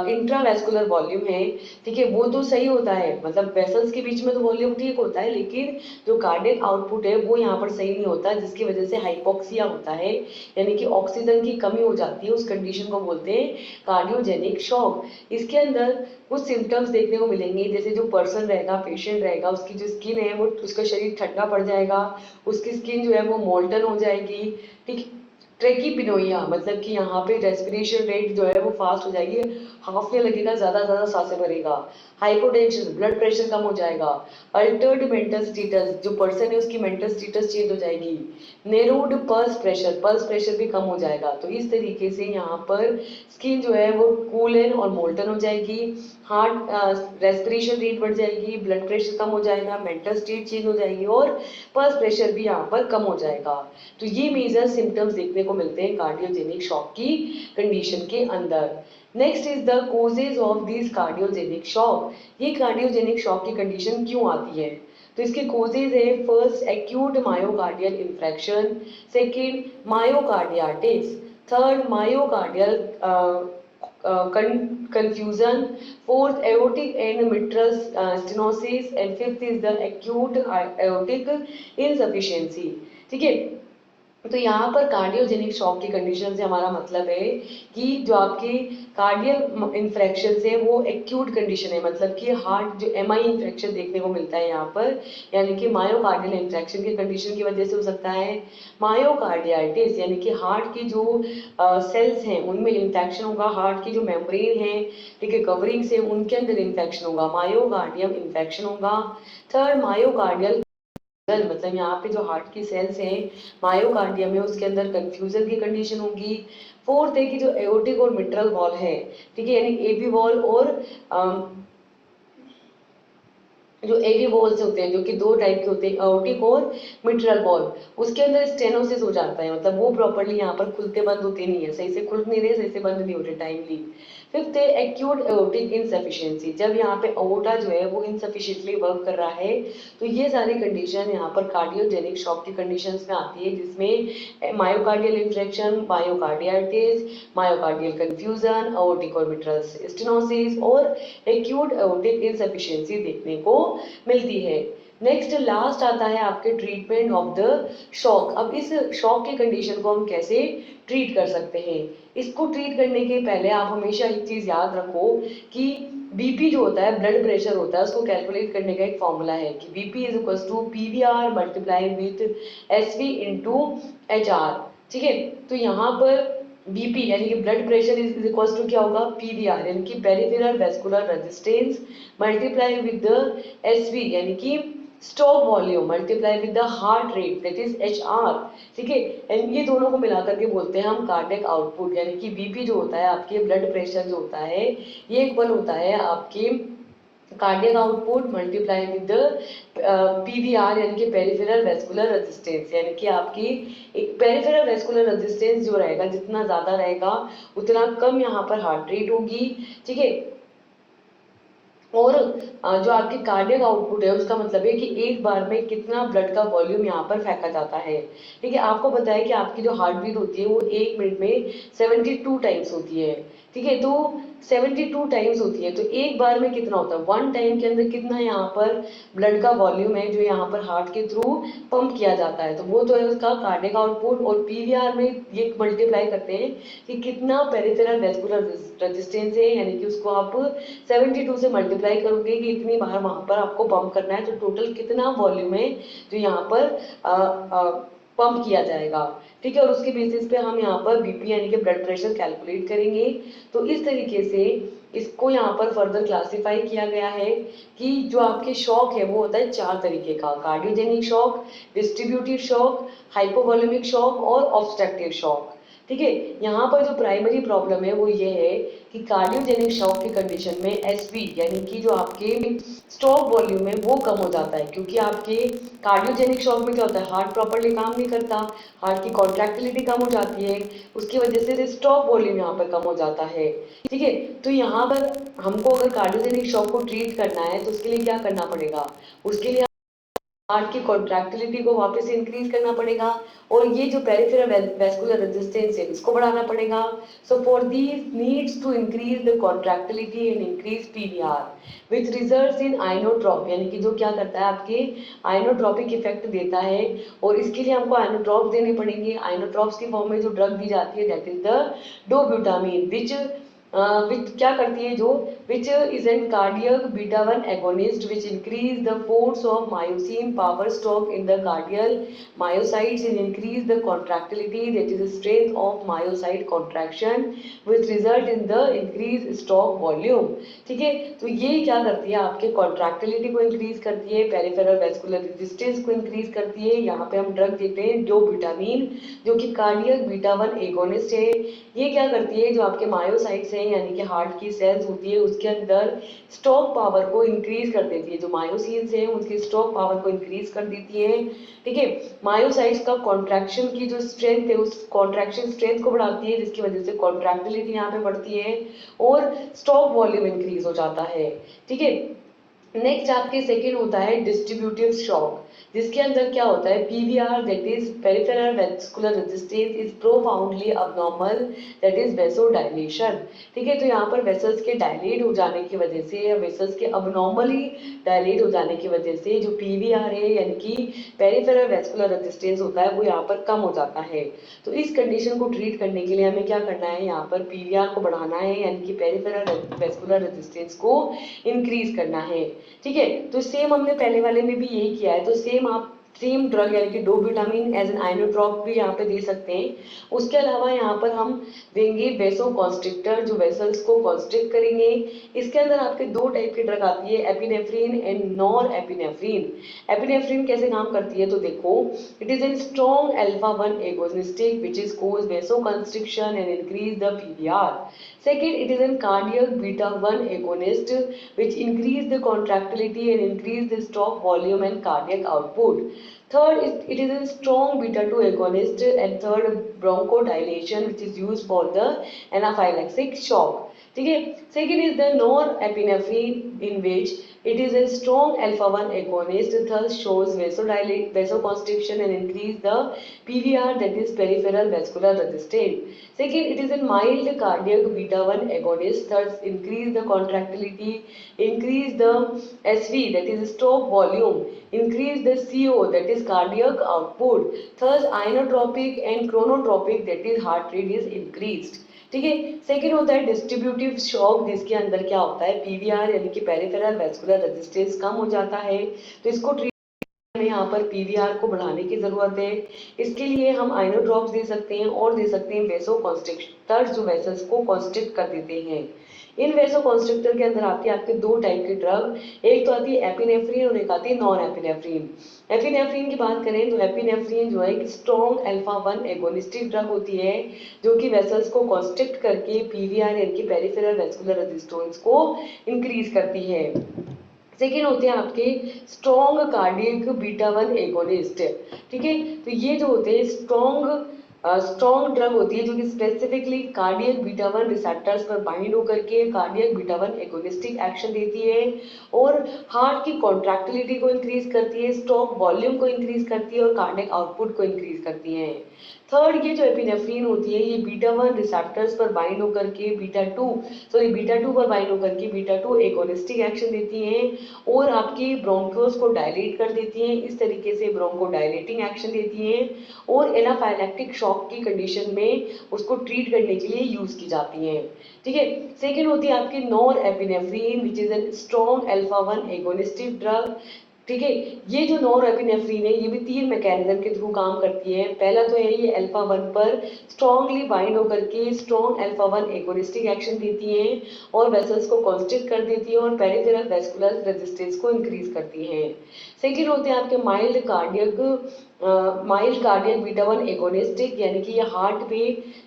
इंट्रावेस्कुलर वॉल्यूम है, ठीक है, वो तो सही होता है, मतलब वेसल्स के बीच में तो वॉल्यूम ठीक होता है, लेकिन जो कार्डियक आउटपुट है वो यहाँ पर सही नहीं होता, जिसकी वजह से हाइपोक्सिया होता है, यानी कि ऑक्सीजन की कमी हो जाती है। उस कंडीशन को बोलते हैं कार्डियोजेनिक शॉक। इसके अंदर कुछ सिम्टम्स देखने को मिलेंगे, जैसे जो पर्सन रहेगा, पेशेंट रहेगा, उसकी जो स्किन है वो, उसका शरीर ठंडा पड़ जाएगा, उसकी स्किन जो है वो मोल्टन हो जाएगी। ठीक, ट्रेकीपिनोइया मतलब कि यहाँ पे रेस्पिरेशन रेट जो है वो फास्ट हो जाएगी, हाफने लगेगा, ज्यादा सांसें भरेगा। हाइपोटेंशन, ब्लड प्रेशर कम हो जाएगा। अल्टर्ड मेंटल स्टेटस, जो पर्सन है उसकी मेंटल स्टेटस चेंज हो जाएगी। नेरोड पल्स प्रेशर भी कम हो जाएगा। तो इस तरीके से यहाँ पर स्किन जो है वो कूल एंड और मोल्टन हो जाएगी, हार्ट रेस्पिरेशन रेट बढ़ जाएगी, ब्लड प्रेशर कम हो जाएगा, मेंटल स्टेट चेंज हो जाएगी और पल्स प्रेशर भी यहाँ पर कम हो जाएगा। तो ये मेजर सिम्टम्स देखने को मिलते हैं कार्डियोजेनिक शॉक की कंडीशन के अंदर। Next is the causes of this cardiogenic shock. ये कार्डियोजेनिक शॉक की कंडीशन क्यों आती है? तो इसके कोजेज है, first acute myocardial infarction, second myocarditis, third myocardial confusion, fourth aortic and mitral stenosis, and fifth is the acute aortic insufficiency। ठीक है, तो यहाँ पर कार्डियोजेनिक शॉक की कंडीशन से हमारा मतलब है कि जो आपके कार्डियल इंफ्रैक्शन है वो एक्यूट कंडीशन है, मतलब कि हार्ट जो एमआई इंफ्रैक्शन देखने को मिलता है यहाँ पर, यानी कि मायोकार्डियल इंफ्रैक्शन की कंडीशन की वजह से हो सकता है। मायोकार्डियाइटिस यानी कि हार्ट की जो सेल्स हैं उनमें इंफेक्शन होगा, हार्ट की जो मेम्ब्रेन है, ठीक है, कवरिंग से उनके अंदर इंफेक्शन होगा, मायोकार्डियम इंफेक्शन होगा। थर्ड मायोकार्डियल, मतलब यहाँ पे जो हार्ट की सेल्स हैं मायोकार्डियम है उसके अंदर कंफ्यूजन की कंडीशन होगी। फोर्थ है कि जो एओर्टिक और मिट्रल वॉल है, ठीक है, यानी एबी वॉल और जो एवी वॉल्स होते हैं जो कि दो टाइप के होते हैं, एओर्टिक और मिट्रल वॉल, उसके अंदर स्टेनोसिस हो जाता है, मतलब वो प्रॉपर्ली यहाँ पर खुलते बंद होते नहीं है, सही से खुल नहीं रहे, सही से बंद नहीं हो रहे टाइमली। फिफ्थ है एक्यूट एओर्टिक इनसफिशिएंसी, जब यहाँ पे अओर्टा जो है वो इनसफिशिएंटली वर्क कर रहा है। तो ये सारी कंडीशन यहाँ पर कार्डियोजेनिक शॉक की कंडीशंस में आती है, जिसमें myocardial infarction, myocarditis, myocardial confusion, aortic और मिट्रल स्टेनोसिस और एक्यूट एओर्टिक इनसफिशिएंसी देखने को मिलती है। नेक्स्ट लास्ट आता है आपके ट्रीटमेंट ऑफ द शॉक। अब इस शॉक की कंडीशन को हम कैसे ट्रीट कर सकते हैं? इसको ट्रीट करने के पहले आप हमेशा एक चीज याद रखो कि बीपी जो होता है, ब्लड प्रेशर होता है, उसको कैलकुलेट करने का एक फॉर्मूला है कि BP is equal to PVR multiply with SV into HR. ठीक है, तो यहाँ पर बीपी यानी कि blood pressure is equal to क्या होगा, पीवीआर यानी कि peripheral vascular resistance multiply with the SV यानी कि stop volume multiply with the heart rate that is HR. ठीक है, एंड ये दोनों को मिलाकर के बोलते हैं हम कार्डियक आउटपुट, यानी कि बीपी जो होता है आपके, ब्लड प्रेशर जो होता है, ये इक्वल होता है आपके cardiac output multiply with the PVR यानी कि पेरिफेरल वेस्कुलर रेजिस्टेंस, यानी कि आपकी एक पेरिफेरल वेस्कुलर रेजिस्टेंस जो रहेगा, जितना ज्यादा रहेगा उतना कम यहाँ पर हार्ट रेट होगी। ठीक है, और जो आपकी कार्डियक आउटपुट है उसका मतलब है कि एक बार में कितना ब्लड का वॉल्यूम यहाँ पर फेंका जाता है। ठीक है, आपको पता है कि आपकी जो हार्ट बीट होती है वो एक मिनट में 72 टाइम्स होती है। ठीक है, तो 72 टाइम्स होती है, तो एक बार में कितना होता है, वन टाइम के अंदर कितना यहाँ पर ब्लड का वॉल्यूम है जो यहाँ पर हार्ट के थ्रू पंप किया जाता है, तो वो तो है उसका कार्डियक आउटपुट। और पीवीआर में ये मल्टीप्लाई करते हैं कि कितना पेरिफेरल वेस्कुलर रेजिस्टेंस है, यानी कि उसको आप 72 से मल्टीप्लाई करोगे कि इतनी बार वहां पर आपको पंप करना है, तो टोटल कितना वॉल्यूम है जो यहाँ पर पंप किया जाएगा, ठीक है, और उसके बेसिस पे हम यहाँ पर बीपी यानी कि ब्लड प्रेशर कैलकुलेट करेंगे। तो इस तरीके से इसको यहाँ पर फर्दर क्लासिफाई किया गया है कि जो आपके शॉक है वो होता है 4 तरीके का, cardiogenic shock, distributive shock, hypovolemic shock और ऑब्स्ट्रक्टिव शॉक, ठीक है। यहाँ पर जो प्राइमरी प्रॉब्लम है वो ये है कि कार्डियोजेनिक शॉक की कंडीशन में एसवी यानी कि जो आपके स्ट्रोक वॉल्यूम है वो कम हो जाता है, क्योंकि आपके कार्डियोजेनिक शॉक में क्या होता है, हार्ट प्रॉपर्ली काम नहीं करता, हार्ट की कॉन्ट्रैक्टिलिटी कम हो जाती है, उसकी वजह से स्ट्रोक वॉल्यूम यहाँ पर कम हो जाता है, ठीक है। तो यहाँ पर हमको अगर कार्डियोजेनिक शॉक को ट्रीट करना है तो उसके लिए क्या करना पड़ेगा, उसके लिए हार्ट की कॉन्ट्रैक्टिलिटी को वापस से इंक्रीज करना पड़ेगा और ये जो पेरिफेरल वेस्कुलर रेजिस्टेंस है इसको बढ़ाना पड़ेगा। So for these needs to increase the contractility and increase PVR which results in inotrope, यानी कि जो क्या करता है आपके आइनोट्रॉपिक इफेक्ट देता है, और इसके लिए हमको आइनोट्रॉप देने पड़ेंगे। आइनोट्रॉप्स की फॉर्म में जो ड्रग दी जाती है that is the dobutamine which क्या करती है, जो which is an cardiac beta 1 agonist which increase the force of myosin power stroke in the cardiac myocytes and increase the contractility that is strength of myocyte contraction which result in the increase stroke volume, ठीक है। तो ये क्या करती है, आपके contractility को increase करती है, पेरिफेरल वेस्कुलर रेजिस्टेंस को इंक्रीज करती है। यहाँ पे हम ड्रग देते हैं डोब्यूटामीन जो कि कार्डियक बीटा 1 एगोनिस्ट है। ये क्या करती है, जो आपके मायोसाइट्स हैं यानी कि हार्ट की सेल्स होती है उसके अंदर स्टॉक पावर को इंक्रीज कर देती है, जो मायोसिन्स हैं उनकी स्टॉक पावर को इंक्रीज कर देती है, ठीक है। मायोसाइट्स का कॉन्ट्रैक्शन की जो स्ट्रेंथ है उस कॉन्ट्रैक्शन स्ट्रेंथ को बढ़ाती है, जिसकी वजह से कॉन्ट्रैक्टिलिटी यहाँ पे बढ़ती है और स्टॉक वॉल्यूम इंक्रीज हो जाता है, ठीक है। नेक्स्ट आपके सेकेंड होता है डिस्ट्रीब्यूटिव शॉक, जिसके अंदर क्या होता है, PVR that is peripheral vascular resistance is profoundly abnormal that is vasodilation, ठीक है। तो यहाँ पर वेसल्स के डायलेट हो जाने की वजह से या वेसल्स के अबनॉर्मली डायलेट हो जाने की वजह से जो पीवीआर है यानी कि पेरिफेरल वेस्कुलर रेजिस्टेंस होता है वो यहाँ पर कम हो जाता है। तो इस कंडीशन को ट्रीट करने के लिए हमें क्या करना है, यहाँ पर पीवीआर को बढ़ाना है यानी कि पेरिफेरल वेस्कुलर रेजिस्टेंस को इंक्रीज करना है, ठीक है। तो सेम हमने पहले वाले में भी यही किया है, तो सेम आप सेम ड्रग यानी कि डोब्यूटामीन एज एन आइनोट्रॉप भी यहाँ पे दे सकते हैं। उसके अलावा यहाँ पर हम देंगे वेसो कॉन्स्ट्रिक्टर जो वेसल्स को कॉन्स्ट्रिक्ट करेंगे। इसके अंदर आपके दो टाइप की ड्रग आती है, epinephrine and norepinephrine. Epinephrine कैसे काम करती है, तो देखो it is an strong alpha 1 agonistic which is cause vasoconstriction and increase the PVR. Second, it is a cardiac beta 1 agonist which increase the contractility and increase the stroke volume and cardiac output. Third, it is a strong beta 2 agonist and third bronchodilation which is used for the anaphylaxis shock. ठीक है। Second is the norepinephrine in which it is a strong alpha 1 agonist thus shows vasoconstriction and increase the PVR that is peripheral vascular resistance. Second, it is a mild cardiac beta 1 agonist thus increase the contractility, increase the SV that is stroke volume, increase the CO that is cardiac output, thus inotropic and chronotropic that is heart rate is increased, ठीक है। Second होता है distributive shock जिसके अंदर क्या होता है, PVR यानी कि पेरिफेरल वेस्कुलर रेजिस्टेंस कम हो जाता है, तो इसको हमें यहाँ पर पीवीआर को बढ़ाने की जरूरत है। इसके लिए हम आइनोड्रॉप्स दे सकते हैं और दे सकते हैं वेसो कॉन्स्ट्रिक्टर जो वेसल्स को कॉन्स्ट्रिक्ट कर देते हैं। इन वेसो कॉन्स्ट्रिक्टर के अंदर आती है आपके दो टाइप की ड्रग, एक तो आती है एपिनेफ्रिन और एक आती है नॉन एपिनेफ्रिन। एपिनेफ्रिन की बात करें तो एपिनेफ्रिन जो है एक स्ट्रॉन्ग अल्फा 1 एगोनिस्टिक ड्रग होती है जो कि वेसल्स को कॉन्स्ट्रिक्ट करके पीवीआर यानी कि पेरिफेरल वेस्कुलर रेजिस्टेंस को इंक्रीज करती है। सेकेंड होते हैं आपके स्ट्रॉन्ग कार्डियक बीटा 1 एगोनिस्ट, ठीक है। तो ये जो होते हैं स्ट्रॉन्ग ड्रग होती है जो कि स्पेसिफिकली कार्डियक बीटा 1 रिसेप्टर्स पर बाइंड होकर के कार्डियक बीटा 1 एगोनिस्टिक एक्शन देती है और हार्ट की कॉन्ट्रैक्टिलिटी को इंक्रीज करती है, स्ट्रोक वॉल्यूम को इंक्रीज करती है और कार्डियक आउटपुट को इंक्रीज करती है। थर्ड, ये जो एपिनेफ्रिन होती है ये बीटा 1 रिसेप्टर्स पर बाइंड होकर के बीटा 2 पर बाइंड होकर के बीटा 2 एगोनिस्टिक एक्शन देती हैं और आपकी ब्रोंकोस को डायलेट कर देती हैं, इस तरीके से ब्रोंको डायलेटिंग एक्शन देती हैं और एनाफाइलैक्टिक शॉक की कंडीशन में उसको ट्रीट करने के लिए यूज की जाती हैं, ठीक है। सेकेंड होती है आपकी nor epinephrine which is an strong alpha 1 agonistic drug ठीक है। ये जो नॉरएपिनेफ्रिन है ये भी 3 मैकेनिज्म के थ्रू काम करती है। पहला तो है ये अल्फा 1 पर स्ट्रांगली बाइंड होकर के स्ट्रॉन्ग अल्फा 1 एगोनिस्टिक एक्शन देती हैं और वेसल्स को कॉन्स्ट्रिक्ट कर देती है और पेरिफेरल वेस्कुलर रेजिस्टेंस को इंक्रीज करती हैं। सेकेंड होते हैं आपके माइल्ड कार्डियक बीटा 1 एगोनिस्टिक, यानी कि ये हार्ट पे,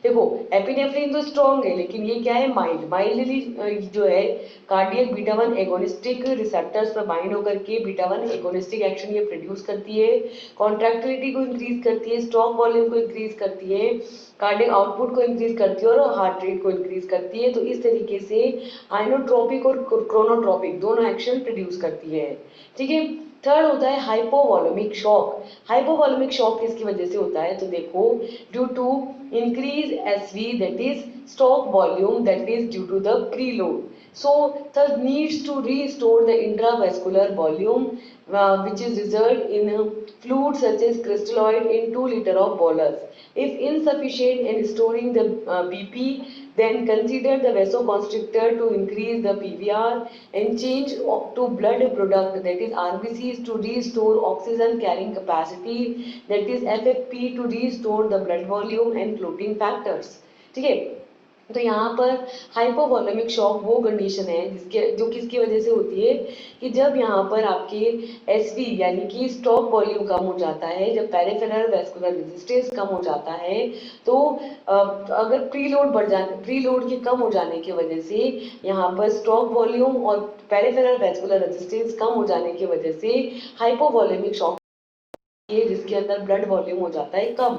देखो एपिनेफ्रिन तो स्ट्रॉन्ग है लेकिन ये क्या है, माइल्डली जो है कार्डियक बीटा 1 एगोनिस्टिक रिसेप्टर्स पर बाइंड होकर के बीटा 1 एगोनिस्टिक एक्शन ये प्रोड्यूस करती है, कॉन्ट्रैक्टिलिटी को इंक्रीज करती है, स्ट्रोक वॉल्यूम को इंक्रीज करती है, कार्डियक आउटपुट को इंक्रीज करती है और हार्ट रेट को इंक्रीज करती है। तो इस तरीके से आइनोट्रोपिक और क्रोनोट्रोपिक दोनों एक्शन प्रोड्यूस करती है। ठीक है। थर्ड होता है हाइपोवॉल्यूमिक शॉक। हाइपोवॉल्यूमिक शॉक किसकी वजह से होता है, तो देखो due to increase SV that is stock volume that is due to the preload, so thus needs to restore the intravascular volume which is result in fluid such as crystalloid in 2 liter of bolus. If insufficient in storing the BP, then consider the vasoconstrictor to increase the PVR and change to blood product that is RBCs to restore oxygen carrying capacity that is FFP to restore the blood volume and clotting factors. ठीक है। तो यहाँ पर hypovolemic shock वो condition है जिसके जो किसकी वजह से होती है कि जब यहाँ पर आपके एसवी यानी कि स्टॉक वॉल्यूम कम हो जाता है, जब पेरिफेरल वेस्कुलर रेजिस्टेंस कम हो जाता है, तो अगर प्रीलोड के कम हो जाने की वजह से यहाँ पर स्टॉक वॉल्यूम और पेरिफेरल वेस्कुलर रेजिस्टेंस कम हो जाने की वजह से हाइपोवॉलेमिक शॉक ये जिसके अंदर ब्लड वॉल्यूम हो जाता है कम।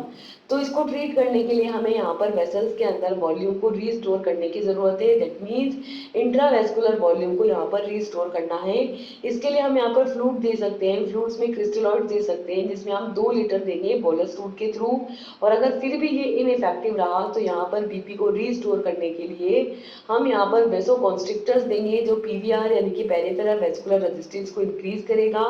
तो इसको ट्रीट करने के लिए हमें यहाँ पर वेसल्स के अंदर वॉल्यूम को रीस्टोर करने की जरूरत है, दैट मींस इंट्रावेस्कुलर वॉल्यूम को यहाँ पर रीस्टोर करना है। इसके लिए हम यहाँ पर फ्लूइड दे सकते हैं, फ्लूइड्स में क्रिस्टलॉइड दे सकते हैं जिसमें हम 2 लीटर देंगे बोलस रूट के थ्रू, और अगर फिर भी ये इनइफेक्टिव रहा तो यहाँ पर बीपी को रीस्टोर करने के लिए हम यहाँ पर वेसोकॉन्स्ट्रिक्टर्स देंगे जो पीवीआर यानी कि पेरिफेरल वेस्कुलर रेजिस्टेंस को इंक्रीज करेगा,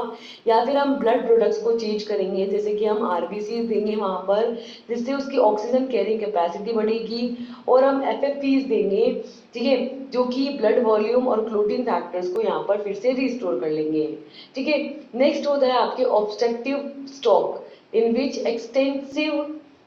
या फिर हम ब्लड प्रोडक्ट्स को चेंज करेंगे जैसे कि हम आरबीसी देंगे वहां पर जिससे उसकी ऑक्सीजन कैरिंग कैपेसिटी बढ़ेगी, और हम एफएफपीज देंगे, ठीक है, जो कि ब्लड वॉल्यूम और क्लोटिंग फैक्टर्स को यहाँ पर फिर से रिस्टोर कर लेंगे। ठीक है। नेक्स्ट होता है आपके obstructive stroke in which extensive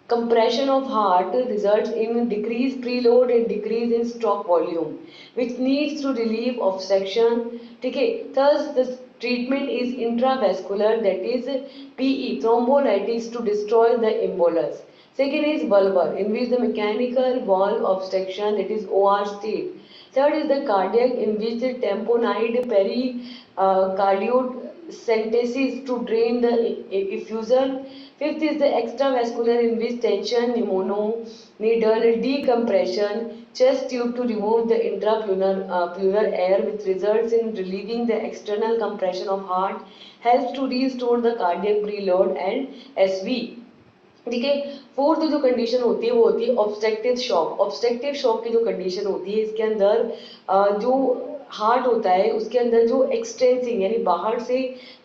compression of heart results in decreased preload and decrease in stroke volume which needs to relieve obstruction. ठीक है। Thus the treatment is intravascular, that is PE thrombolytics to destroy the embolus. Second is valvar in which the mechanical valve obstruction, that is OR state. Third is the cardiac in which the tamponade pericardiole synthesis to drain the effusion. Fifth is the extravascular in which tension, pneumoneedle decompression, chest tube to remove the intrapleural air which results in relieving the external compression of heart, helps to restore the cardiac preload and SV. ठीक है। Fourth जो condition होती है वो होती है obstructive shock. Obstructive shock की जो कंडीशन होती है इसके अंदर जो हार्ट होता है उसके अंदर जो एक्सटेंसिव यानी बाहर से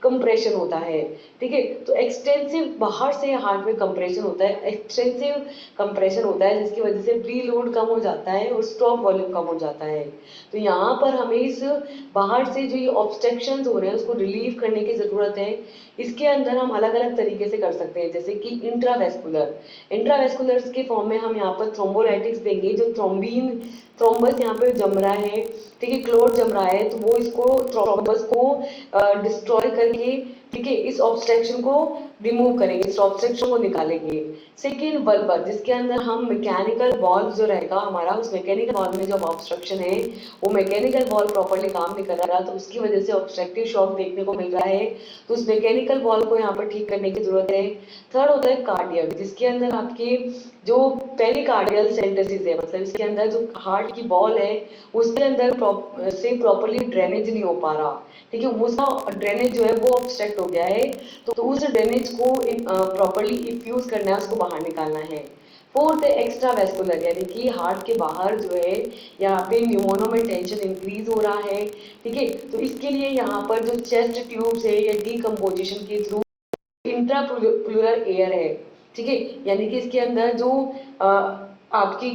कंप्रेशन होता है, ठीक है, तो एक्सटेंसिव बाहर से हार्ट में कंप्रेशन होता है, एक्सटेंसिव कंप्रेशन होता है जिसकी वजह से प्री लोड कम हो जाता है और स्टॉप वॉल्यूम कम हो जाता है। तो यहाँ पर हमें इस बाहर से जो ये ऑब्स्ट्रक्शंस हो रहे हैं उसको रिलीव करने की जरूरत है। इसके अंदर हम अलग अलग तरीके से कर सकते हैं जैसे कि इंट्रावेस्कुलर के फॉर्म में हम यहाँ पर थ्रोम्बोलाइटिक्स देंगे, जो थ्रोम्बस यहाँ पे जम रहा है, ठीक है, क्लोट जम रहा है, तो वो इसको थ्रोम्बस को डिस्ट्रॉय करके, ठीक है, इस ऑब्स्ट्रक्शन को रिमूव करेंगे, इस ऑब्स्ट्रक्शन को निकालेंगे। सेकेंड वल्वर जिसके अंदर हम मैकेनिकल वॉल्व जो रहेगा हमारा, उस मैकेनिकल वॉल्व में जो ऑब्स्ट्रक्शन है वो मैकेनिकल वॉल्व प्रॉपर्ली काम नहीं कर रहा तो उसकी वजह से ऑब्स्ट्रक्टिव शॉक देखने को मिल रहा है, तो उस मैकेनिकल वॉल्व को यहाँ पर ठीक करने की जरूरत है। थर्ड होता है कार्डियक जिसके अंदर आपके जो पेरिकार्डियल सेंटेसिस है, मतलब इसके अंदर जो हार्ट की बॉल है उसके अंदर से प्रॉपर्ली ड्रेनेज नहीं हो पा रहा, ठीक है, उसका ड्रेनेज जो है वो ऑब्स्ट्रक्ट हो गया है, तो उस ड्रेनेज को प्रॉपर्ली इफ्यूज करना है, उसको बाहर निकालना है। फोर्थ है एक्स्ट्रावेस्कुलर यानी कि हार्ट के बाहर जो है यहाँ पे न्यूमोनो में टेंशन इंक्रीज हो रहा है, ठीक है, तो इसके लिए यहाँ पर जो चेस्ट ट्यूब्स है या डीकम्पोजिशन के थ्रू इंट्राप्लूरल एयर है, ठीक है, यानी कि इसके अंदर जो आपकी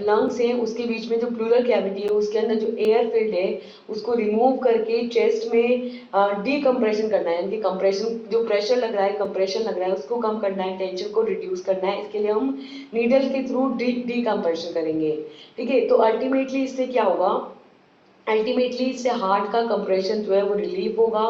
लंग्स हैं उसके बीच में जो प्लूरल कैविटी है उसके अंदर जो एयर फील्ड है उसको रिमूव करके चेस्ट में डीकम्प्रेशन करना है, यानी कि कंप्रेशन, जो प्रेशर लग रहा है, कंप्रेशन लग रहा है, उसको कम करना है, टेंशन को रिड्यूस करना है। इसके लिए हम नीडल के थ्रू डीकम्प्रेशन करेंगे। ठीक है, तो अल्टीमेटली इससे क्या होगा, अल्टीमेटली इससे हार्ट का कंप्रेशन जो है वो रिलीव होगा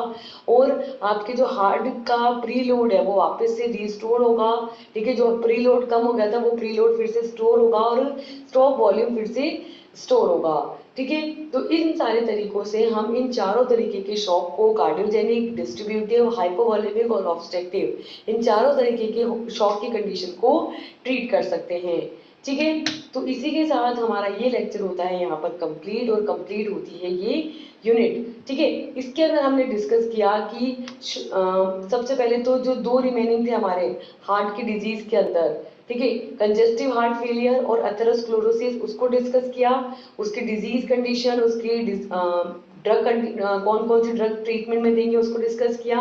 और आपके जो हार्ट का प्रीलोड है वो वापस से रिस्टोर होगा। ठीक है, जो प्रीलोड कम हो गया था वो प्रीलोड फिर से स्टोर होगा और स्टॉक वॉल्यूम फिर से स्टोर होगा। ठीक है, तो इन सारे तरीकों से हम इन चारों तरीके के शॉक को, कार्डियोजेनिक, डिस्ट्रीब्यूटिव, हाइपोवॉलेमिक और ऑब्स्ट्रक्टिव, इन चारों तरीके के शॉक की कंडीशन को ट्रीट कर सकते हैं। ठीक है, तो इसी के साथ हमारा ये लेक्चर होता है यहाँ पर कंप्लीट, और कंप्लीट होती है ये यूनिट। ठीक है, इसके अंदर हमने डिस्कस किया कि सबसे पहले तो जो दो रिमेनिंग थे हमारे हार्ट की डिजीज के अंदर, ठीक है, कंजेस्टिव हार्ट फेलियर और एथेरोस्क्लेरोसिस, उसको डिस्कस किया, उसकी डिजीज कंडीशन, उसकी ड्रग कौन कौन सी ड्रग ट्रीटमेंट में देंगे उसको डिस्कस किया।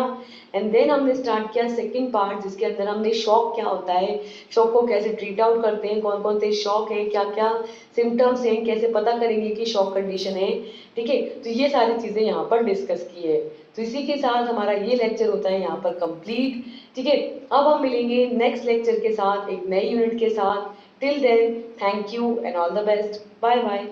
एंड देन हमने स्टार्ट किया सेकंड पार्ट, जिसके अंदर हमने शॉक क्या होता है, शॉक को कैसे ट्रीट आउट करते हैं, कौन कौन से शॉक है, क्या क्या सिम्टम्स हैं, कैसे पता करेंगे कि शॉक कंडीशन है। ठीक है, तो ये सारी चीजें यहाँ पर डिस्कस की है। तो इसी के साथ हमारा ये लेक्चर होता है यहाँ पर कंप्लीट। ठीक है, अब हम मिलेंगे नेक्स्ट लेक्चर के साथ एक नई यूनिट के साथ। Till then, thank you and all the best, bye bye.